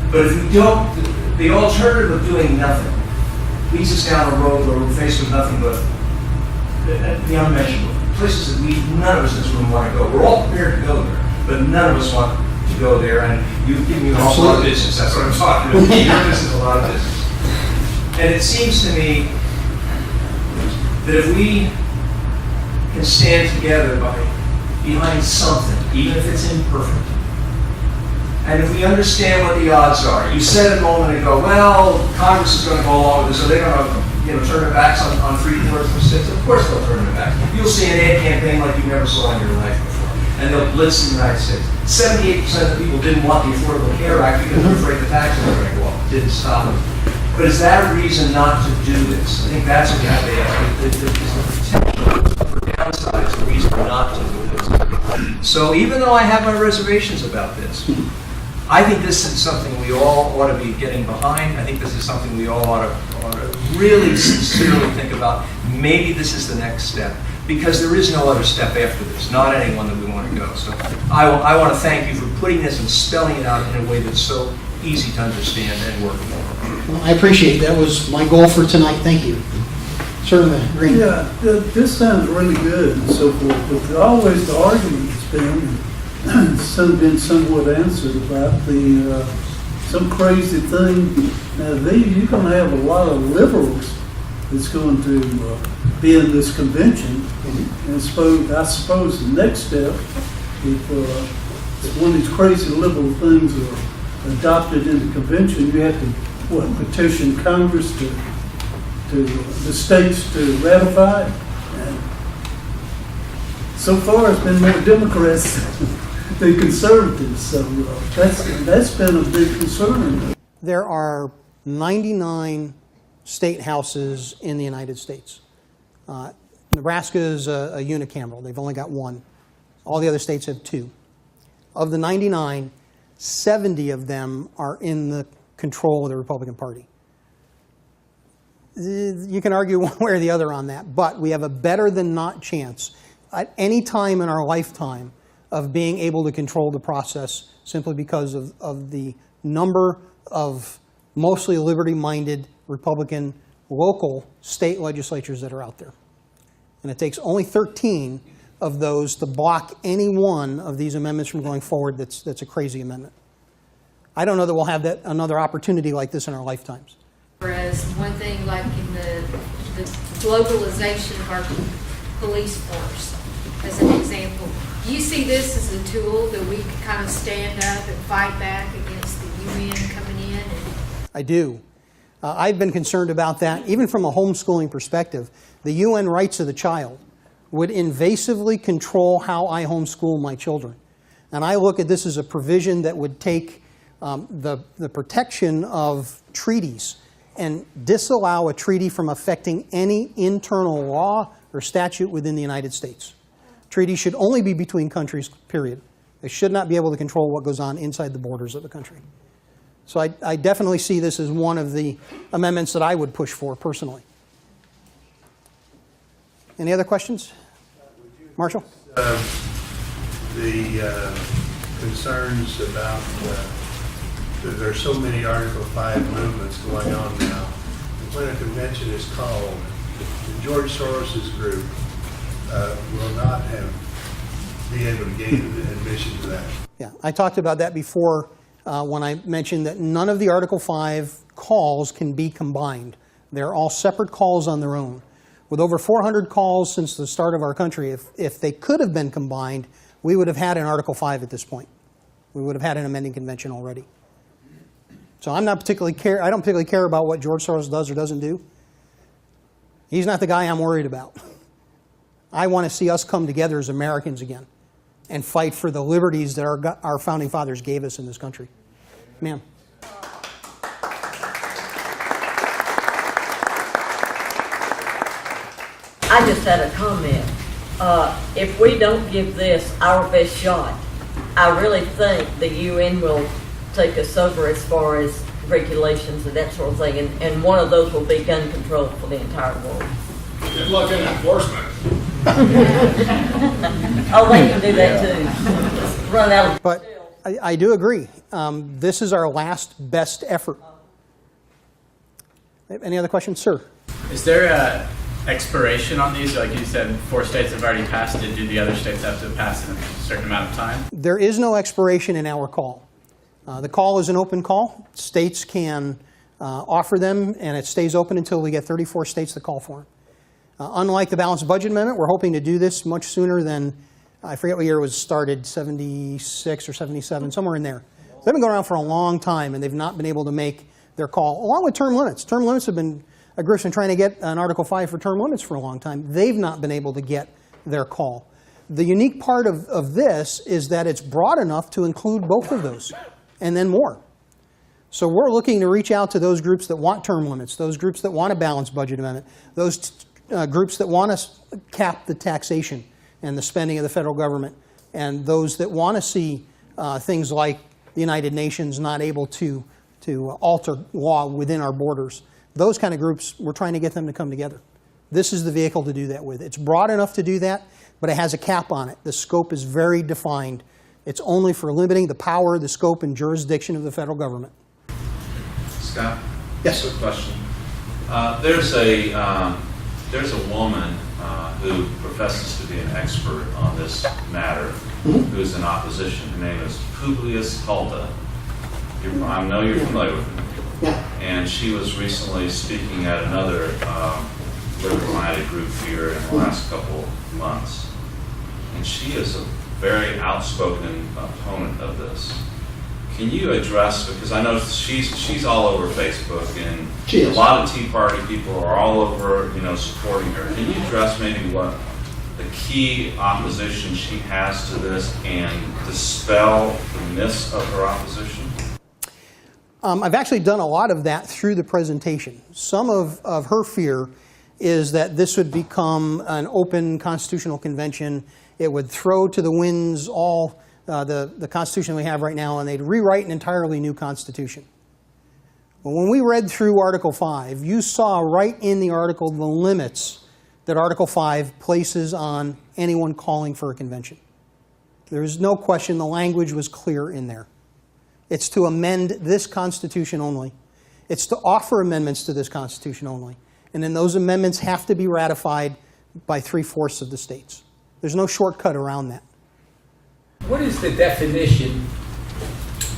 But if we don't, the alternative of doing nothing leads us down a road where we're faced with nothing but the unmentionable. Places that none of us in this room want to go. We're all prepared to go there, but none of us want to go there. And you've given me an awful lot of business. That's what I'm talking about. Your business is a lot of business. And it seems to me that if we can stand together behind something, even if it's imperfect, and if we understand what the odds are. You said a moment ago, well, Congress is going to go along with this. Are they going to turn their backs on freedom of states? Of course they'll turn their back. You'll see an ad campaign like you never saw in your life before. And they'll blitz the United States. 78% of the people didn't want the Affordable Care Act because they're afraid the taxes were going to go up. Didn't stop them. But is that a reason not to do this? I think that's what you have to ask. Is the potential for downside is the reason not to do this. So even though I have my reservations about this, I think this is something we all ought to be getting behind. I think this is something we all ought to really sincerely think about. Maybe this is the next step, because there is no other step after this, not any one that we want to go. So I want to thank you for putting this and spelling it out in a way that's so easy to understand and work with. Well, I appreciate it. That was my goal for tonight. Thank you. Certainly, Green. Yeah, this sounds really good and so forth, but always the argument has been, and been somewhat answered about the, some crazy thing. Now, you're going to have a lot of liberals that's going to be in this convention. And I suppose the next step, if one of these crazy liberal things are adopted in the convention, you have to, petition Congress to the states to ratify it. And so far, it's been more Democrats than conservatives, so that's been a big concern. There are 99 state houses in the United States. Nebraska is a unicameral. They've only got one. All the other states have two. Of the 99, 70 of them are in the control of the Republican Party. You can argue one way or the other on that, but we have a better than not chance at any time in our lifetime of being able to control the process simply because of the number of mostly liberty-minded Republican local state legislatures that are out there. And it takes only 13 of those to block any one of these amendments from going forward that's a crazy amendment. I don't know that we'll have another opportunity like this in our lifetimes. Whereas one thing, like in the globalization of our police force, as an example, do you see this as a tool that we can kind of stand up and fight back against the UN coming in? I do. I've been concerned about that, even from a homeschooling perspective. The UN rights of the child would invasively control how I homeschool my children. And I look at this as a provision that would take the protection of treaties and disallow a treaty from affecting any internal law or statute within the United States. Treaties should only be between countries, period. They should not be able to control what goes on inside the borders of the country. So I definitely see this as one of the amendments that I would push for personally. Any other questions? Marshall? The concerns about there are so many Article 5 movements going on now. When a convention is called, George Soros's group will not be able to gain admission to that. Yeah, I talked about that before when I mentioned that none of the Article 5 calls can be combined. They're all separate calls on their own. With over 400 calls since the start of our country, if they could have been combined, we would have had an Article 5 at this point. We would have had an amending convention already. So I don't particularly care about what George Soros does or doesn't do. He's not the guy I'm worried about. I want to see us come together as Americans again and fight for the liberties that our founding fathers gave us in this country. Ma'am. I just had a comment. If we don't give this our best shot, I really think the UN will take us over as far as regulations and that sort of thing, and one of those will be gun control for the entire world. Good luck in enforcement. Oh, they can do that too. Run out of. But I do agree. This is our last best effort. Any other questions, sir? Is there a expiration on these? Like you said, 4 states have already passed it. Do the other states have to pass in a certain amount of time? There is no expiration in our call. The call is an open call. States can offer them, and it stays open until we get 34 states that call for them. Unlike the Balanced Budget Amendment, we're hoping to do this much sooner than, I forget what year it was started, 76 or 77, somewhere in there. They've been going around for a long time, and they've not been able to make their call, along with term limits. Term limits have been, groups have been trying to get an Article 5 for term limits for a long time. They've not been able to get their call. The unique part of this is that it's broad enough to include both of those, and then more. So we're looking to reach out to those groups that want term limits, those groups that want a balanced budget amendment, those groups that want to cap the taxation and the spending of the federal government, and those that want to see things like the United Nations not able to alter law within our borders. Those kind of groups, we're trying to get them to come together. This is the vehicle to do that with. It's broad enough to do that, but it has a cap on it. The scope is very defined. It's only for limiting the power, the scope, and jurisdiction of the federal government. Scott? Yes. Quick question. There's a woman who professes to be an expert on this matter, who's in opposition. Her name is Publius Hulda. I know you're familiar with her. Yeah. And she was recently speaking at another liberal-minded group here in the last couple months. And she is a very outspoken opponent of this. Can you address, because I know she's all over Facebook, and a lot of Tea Party people are all over, supporting her. Can you address maybe what the key opposition she has to this and dispel the myths of her opposition? I've actually done a lot of that through the presentation. Some of her fear is that this would become an open constitutional convention. It would throw to the winds all the Constitution we have right now, and they'd rewrite an entirely new Constitution. Well, when we read through Article 5, you saw right in the article the limits that Article 5 places on anyone calling for a convention. There's no question the language was clear in there. It's to amend this Constitution only. It's to offer amendments to this Constitution only. And then those amendments have to be ratified by 3/4 of the states. There's no shortcut around that. What is the definition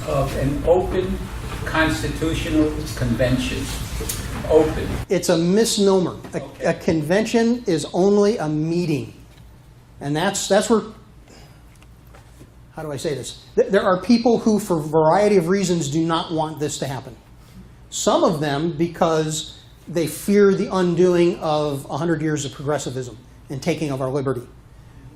of an open constitutional convention? Open. It's a misnomer. A convention is only a meeting. And that's where, how do I say this? There are people who, for a variety of reasons, do not want this to happen. Some of them because they fear the undoing of 100 years of progressivism and taking of our liberty.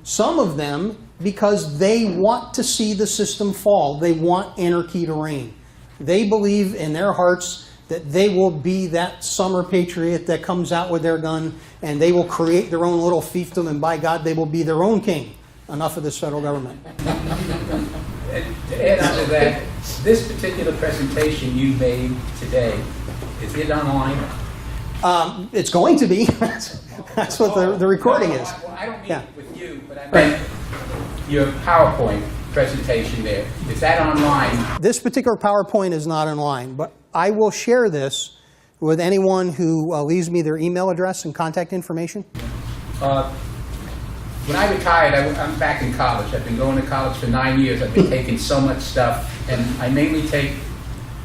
Some of them because they want to see the system fall. They want anarchy to reign. They believe in their hearts that they will be that summer patriot that comes out with their gun, and they will create their own little fiefdom, and by God, they will be their own king. Enough of this federal government. To add on to that, this particular presentation you made today, is it online? It's going to be. That's what the recording is. Well, I don't mean with you, but I meant your PowerPoint presentation there. Is that online? This particular PowerPoint is not online, but I will share this with anyone who leaves me their email address and contact information. When I retired, I'm back in college. I've been going to college for 9 years. I've been taking so much stuff, and I mainly take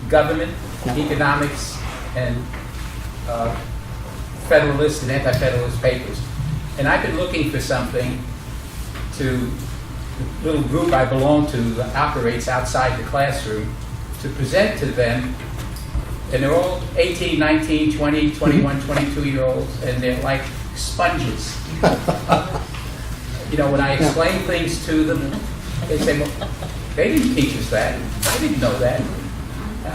government, economics, and Federalist and Anti-Federalist papers. And I've been looking for something to, the little group I belong to that operates outside the classroom, to present to them. And they're all 18, 19, 20, 21, 22-year-olds, and they're like sponges. When I explain things to them, they say, well, they didn't teach us that. I didn't know that.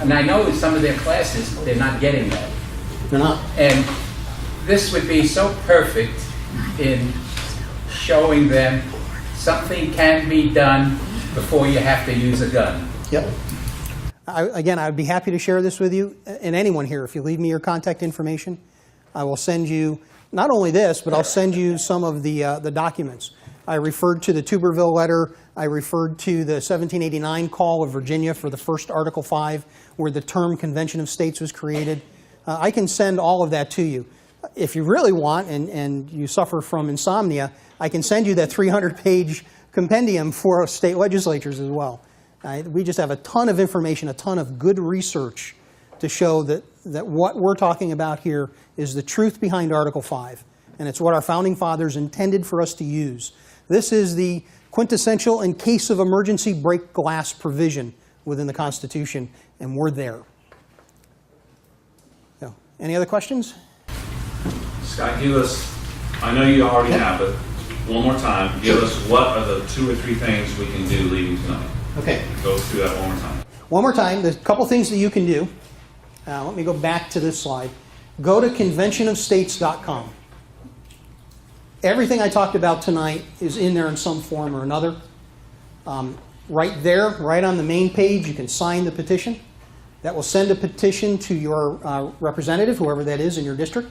And I know in some of their classes, they're not getting that. They're not. And this would be so perfect in showing them something can be done before you have to use a gun. Yep. Again, I would be happy to share this with you and anyone here. If you leave me your contact information, I will send you not only this, but I'll send you some of the documents. I referred to the Tuberville letter. I referred to the 1789 call of Virginia for the first Article 5, where the term Convention of States was created. I can send all of that to you. If you really want, and you suffer from insomnia, I can send you that 300-page compendium for state legislatures as well. We just have a ton of information, a ton of good research to show that what we're talking about here is the truth behind Article 5, and it's what our founding fathers intended for us to use. This is the quintessential in case of emergency break glass provision within the Constitution, and we're there. So, any other questions? Scott, give us, I know you already have, but one more time, give us what are the 2 or 3 things we can do leaving tonight. Okay. Go through that one more time. One more time, there's a couple things that you can do. Let me go back to this slide. Go to conventionofstates.com. Everything I talked about tonight is in there in some form or another. Right there, right on the main page, you can sign the petition. That will send a petition to your representative, whoever that is in your district.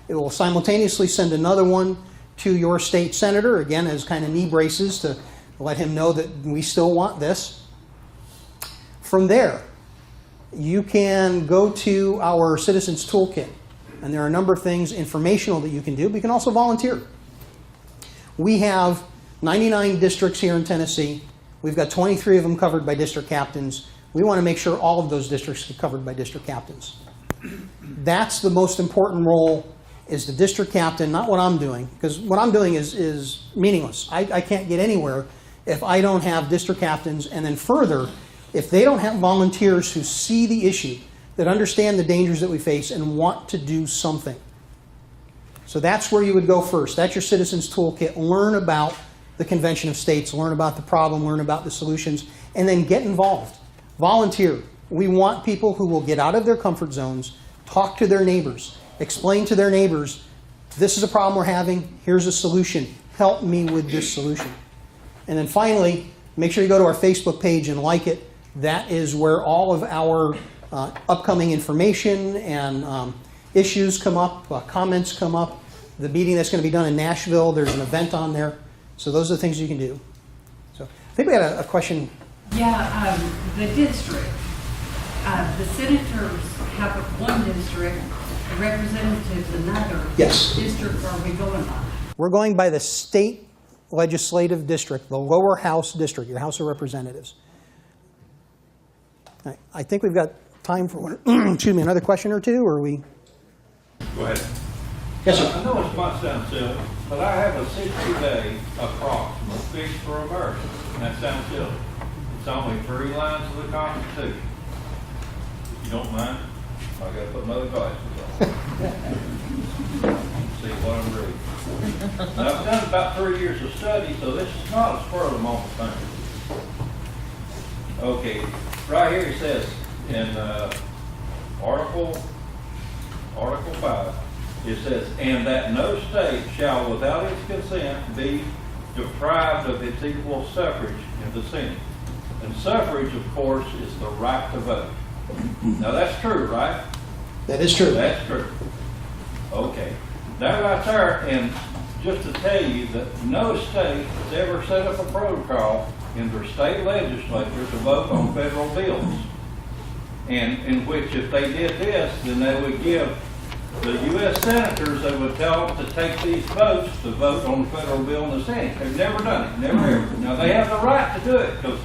It will simultaneously send another one to your state senator, again, as kind of knee braces to let him know that we still want this. From there, you can go to our Citizens Toolkit, and there are a number of things informational that you can do, but you can also volunteer. We have 99 districts here in Tennessee. We've got 23 of them covered by district captains. We want to make sure all of those districts get covered by district captains. That's the most important role, is the district captain, not what I'm doing, because what I'm doing is meaningless. I can't get anywhere if I don't have district captains, and then further, if they don't have volunteers who see the issue, that understand the dangers that we face and want to do something. So that's where you would go first. That's your Citizens Toolkit. Learn about the Convention of States, learn about the problem, learn about the solutions, and then get involved. Volunteer. We want people who will get out of their comfort zones, talk to their neighbors, explain to their neighbors, this is a problem we're having, here's a solution, help me with this solution. And then finally, make sure you go to our Facebook page and like it. That is where all of our upcoming information and issues come up, comments come up. The meeting that's going to be done in Nashville, there's an event on there. So those are the things you can do. So I think we had a question. Yeah, the district. The senators have one district, the representatives another. Yes. What district are we going by? We're going by the state legislative district, the lower house district, your House of Representatives. I think we've got time for one, excuse me, another question or two, or are we? Go ahead. Yes, sir. I know it might sound silly, but I have a 60-day approximate fix for America. And that sounds silly. It's only 3 lines of the Constitution. If you don't mind, I got to put my glasses on. See what I'm reading. Now, I've done about 3 years of study, so this is not a spur of the moment thing. Okay, right here it says in Article 5, it says, and that no state shall without its consent be deprived of its equal suffrage in the Senate. And suffrage, of course, is the right to vote. Now that's true, right? That is true. That's true. Okay. That right there, and just to tell you that no state has ever set up a protocol in their state legislature to vote on federal bills. And in which if they did this, then they would give the U.S. senators, they would tell them to take these votes to vote on the federal bill in the Senate. They've never done it, never ever. Now they have the right to do it because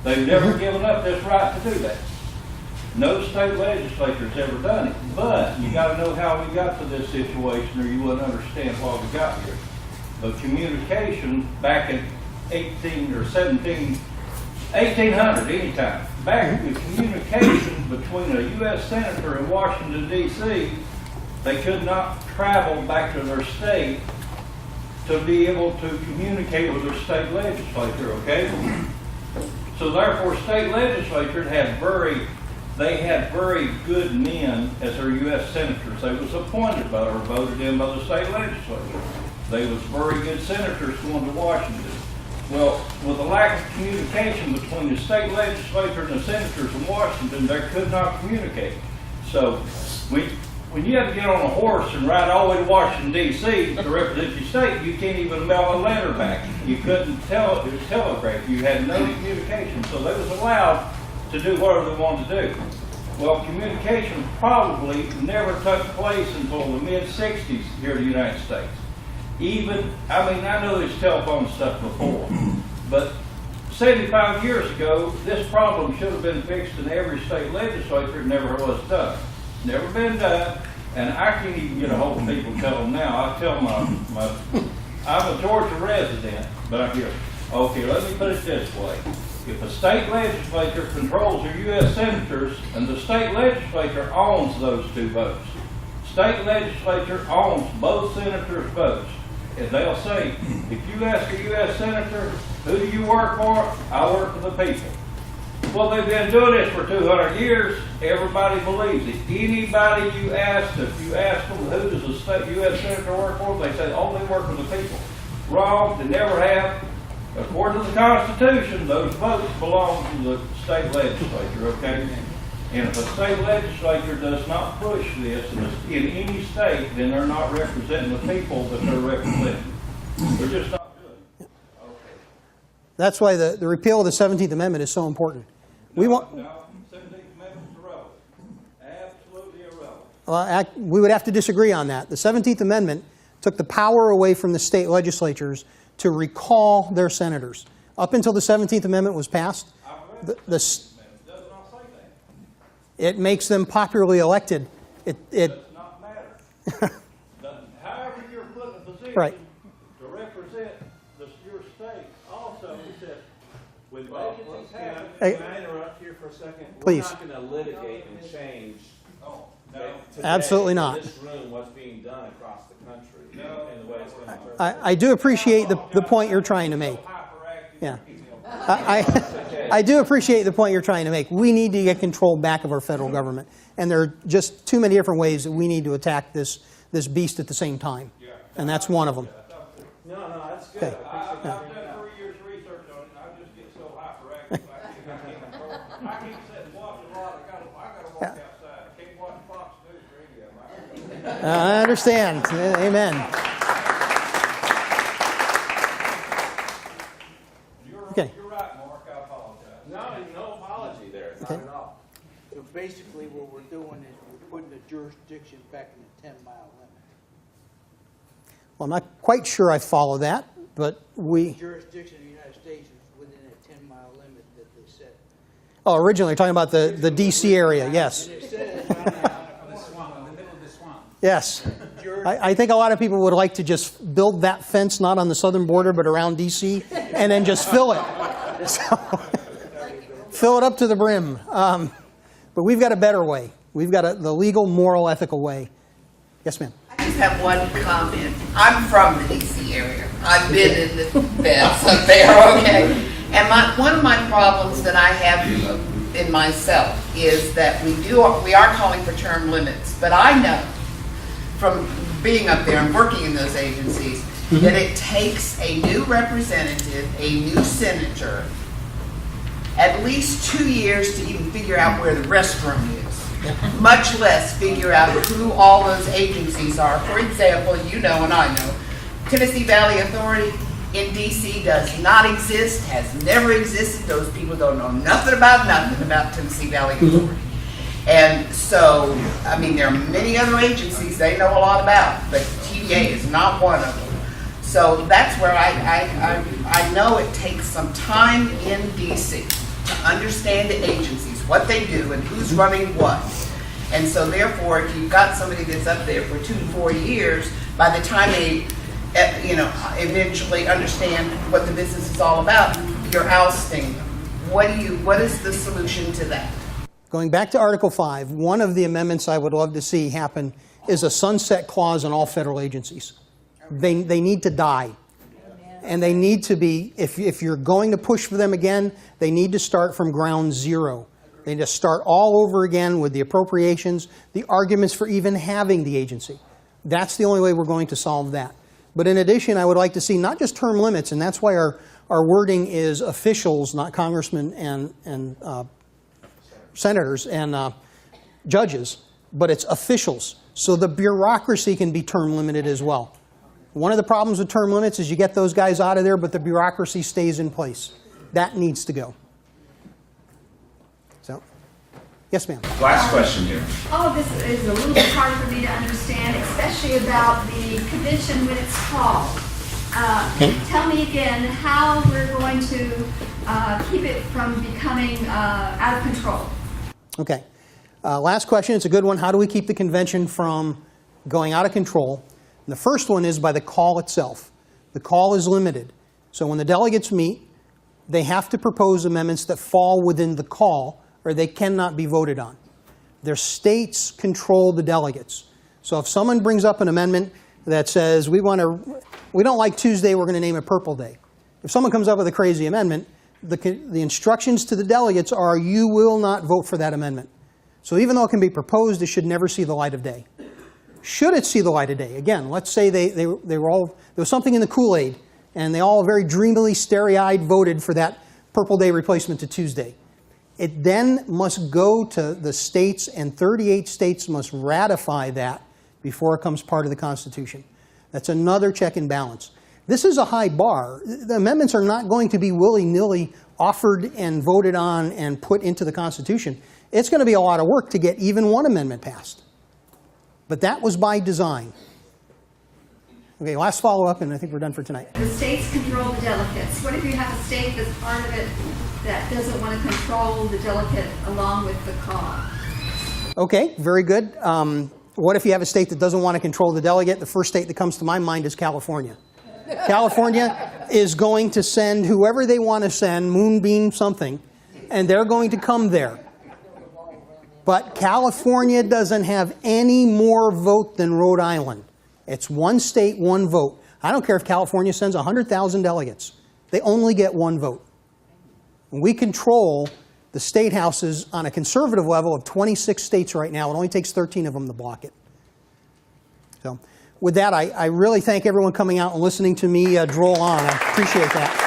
they've never given up this right to do that. No state legislature's ever done it, but you got to know how we got to this situation or you wouldn't understand why we got here. The communication back in 1800, anytime, back in the communication between a U.S. senator in Washington, D.C., they could not travel back to their state to be able to communicate with their state legislature, okay? So therefore, state legislatures had very good men as their U.S. senators. They was appointed by or voted in by the state legislature. They was very good senators going to Washington. Well, with the lack of communication between the state legislature and the senators in Washington, they could not communicate. So when you have to get on a horse and ride all the way to Washington, D.C. to represent your state, you can't even mail a letter back. You couldn't telegraph. You had no communication. So they was allowed to do whatever they wanted to do. Well, communication probably never took place until the mid-60s here in the United States. I know there's telephone stuff before, but 75 years ago, this problem should have been fixed in every state legislature. It never was done. Never been done, and I can't even get a hold of people and tell them now. I tell I'm a Georgia resident, but I'm here. Okay, let me put it this way. If a state legislature controls their U.S. senators, and the state legislature owns those 2 votes, state legislature owns both senators' votes. And they'll say, if you ask a U.S. senator, who do you work for? I work for the people. Well, they've been doing this for 200 years. Everybody believes it. Anybody you ask, if you ask them, who does a state U.S. senator work for? They say, oh, they work for the people. Wrong. They never have. According to the Constitution, those votes belong to the state legislature, okay? And if a state legislature does not push this in any state, then they're not representing the people that they're representing. They're just not doing it. Okay. That's why the repeal of the 17th Amendment is so important. We want. No, 17th Amendment's irrelevant. Absolutely irrelevant. Well, we would have to disagree on that. The 17th Amendment took the power away from the state legislatures to recall their senators. Up until the 17th Amendment was passed, it makes them popularly elected. It does not matter. However, you're put in a position Right. to represent your state. Also, it says when vacancies happen. Hey. Can I interrupt here for a second? Please. We're not going to litigate and change. Today, Absolutely not. In this room, what's being done across the country and the way it's been interpreted. I do appreciate the point you're trying to make. Yeah. I do appreciate the point you're trying to make. We need to get control back of our federal government. And there are just too many different ways that we need to attack this beast at the same time. And that's one of them. No, that's good. Okay. I've done 3 years of research on it, and I just get so hyperactive. I keep sitting and watching a lot. I gotta walk outside. I can't watch Fox News radio. I understand. Amen. Okay. You're right, Mark. I apologize. No apology there. Not Okay. at all. So basically what we're doing is we're putting the jurisdiction back in the 10-mile limit. Well, I'm not quite sure I follow that, but The jurisdiction of the United States is within a 10-mile limit that they set. Oh, originally, you're talking about the D.C. area, yes. And it says right now, The swamp, in the middle of the swamp. Yes. I think a lot of people would like to just build that fence, not on the southern border, but around D.C., and then just fill it. So, fill it up to the brim. But we've got a better way. We've got the legal, moral, ethical way. Yes, ma'am. I just have one comment. I'm from the DC area. I've been in the fence up there, okay? And one of my problems that I have in myself is that we are calling for term limits, but I know from being up there and working in those agencies that it takes a new representative, a new senator, at least 2 years to even figure out where the restroom is, much less figure out who all those agencies are. For example, you know and I know, Tennessee Valley Authority in DC does not exist, has never existed. Those people don't know nothing about Tennessee Valley Authority. And so, I mean, there are many other agencies they know a lot about, but TVA is not one of them. So that's where I know it takes some time in DC to understand the agencies, what they do, and who's running what. And so therefore, if you've got somebody that's up there for 2 to 4 years, by the time they, eventually understand what the business is all about, you're ousting them. What is the solution to that? Going back to Article 5, one of the amendments I would love to see happen is a sunset clause on all federal agencies. They need to die. And they need to be, if you're going to push for them again, they need to start from ground zero. They need to start all over again with the appropriations, the arguments for even having the agency. That's the only way we're going to solve that. But in addition, I would like to see not just term limits, and that's why our wording is officials, not congressmen and senators and judges, but it's officials. So the bureaucracy can be term limited as well. One of the problems with term limits is you get those guys out of there, but the bureaucracy stays in place. That needs to go. So, yes, ma'am. Last question here. All of this is a little bit hard for me to understand, especially about the convention when it's called. Tell me again how we're going to keep it from becoming out of control. Okay. Last question. It's a good one. How do we keep the convention from going out of control? And the first one is by the call itself. The call is limited. So when the delegates meet, they have to propose amendments that fall within the call, or they cannot be voted on. Their states control the delegates. So if someone brings up an amendment that says, we don't like Tuesday, we're going to name it Purple Day. If someone comes up with a crazy amendment, the instructions to the delegates are, you will not vote for that amendment. So even though it can be proposed, it should never see the light of day. Should it see the light of day? Again, let's say there was something in the Kool-Aid and they all very dreamily, starry-eyed voted for that Purple Day replacement to Tuesday. It then must go to the states, and 38 states must ratify that before it becomes part of the Constitution. That's another check and balance. This is a high bar. The amendments are not going to be willy-nilly offered and voted on and put into the Constitution. It's going to be a lot of work to get even one amendment passed. But that was by design. Okay, last follow-up, and I think we're done for tonight. The states control the delegates. What if you have a state that's part of it that doesn't want to control the delegate along with the COS? Okay, very good. What if you have a state that doesn't want to control the delegate? The first state that comes to my mind is California. California is going to send whoever they want to send, moonbeam something, and they're going to come there. But California doesn't have any more vote than Rhode Island. It's one state, one vote. I don't care if California sends 100,000 delegates. They only get one vote. And we control the state houses on a conservative level of 26 states right now. It only takes 13 of them to block it. So with that, I really thank everyone coming out and listening to me droll on. I appreciate that.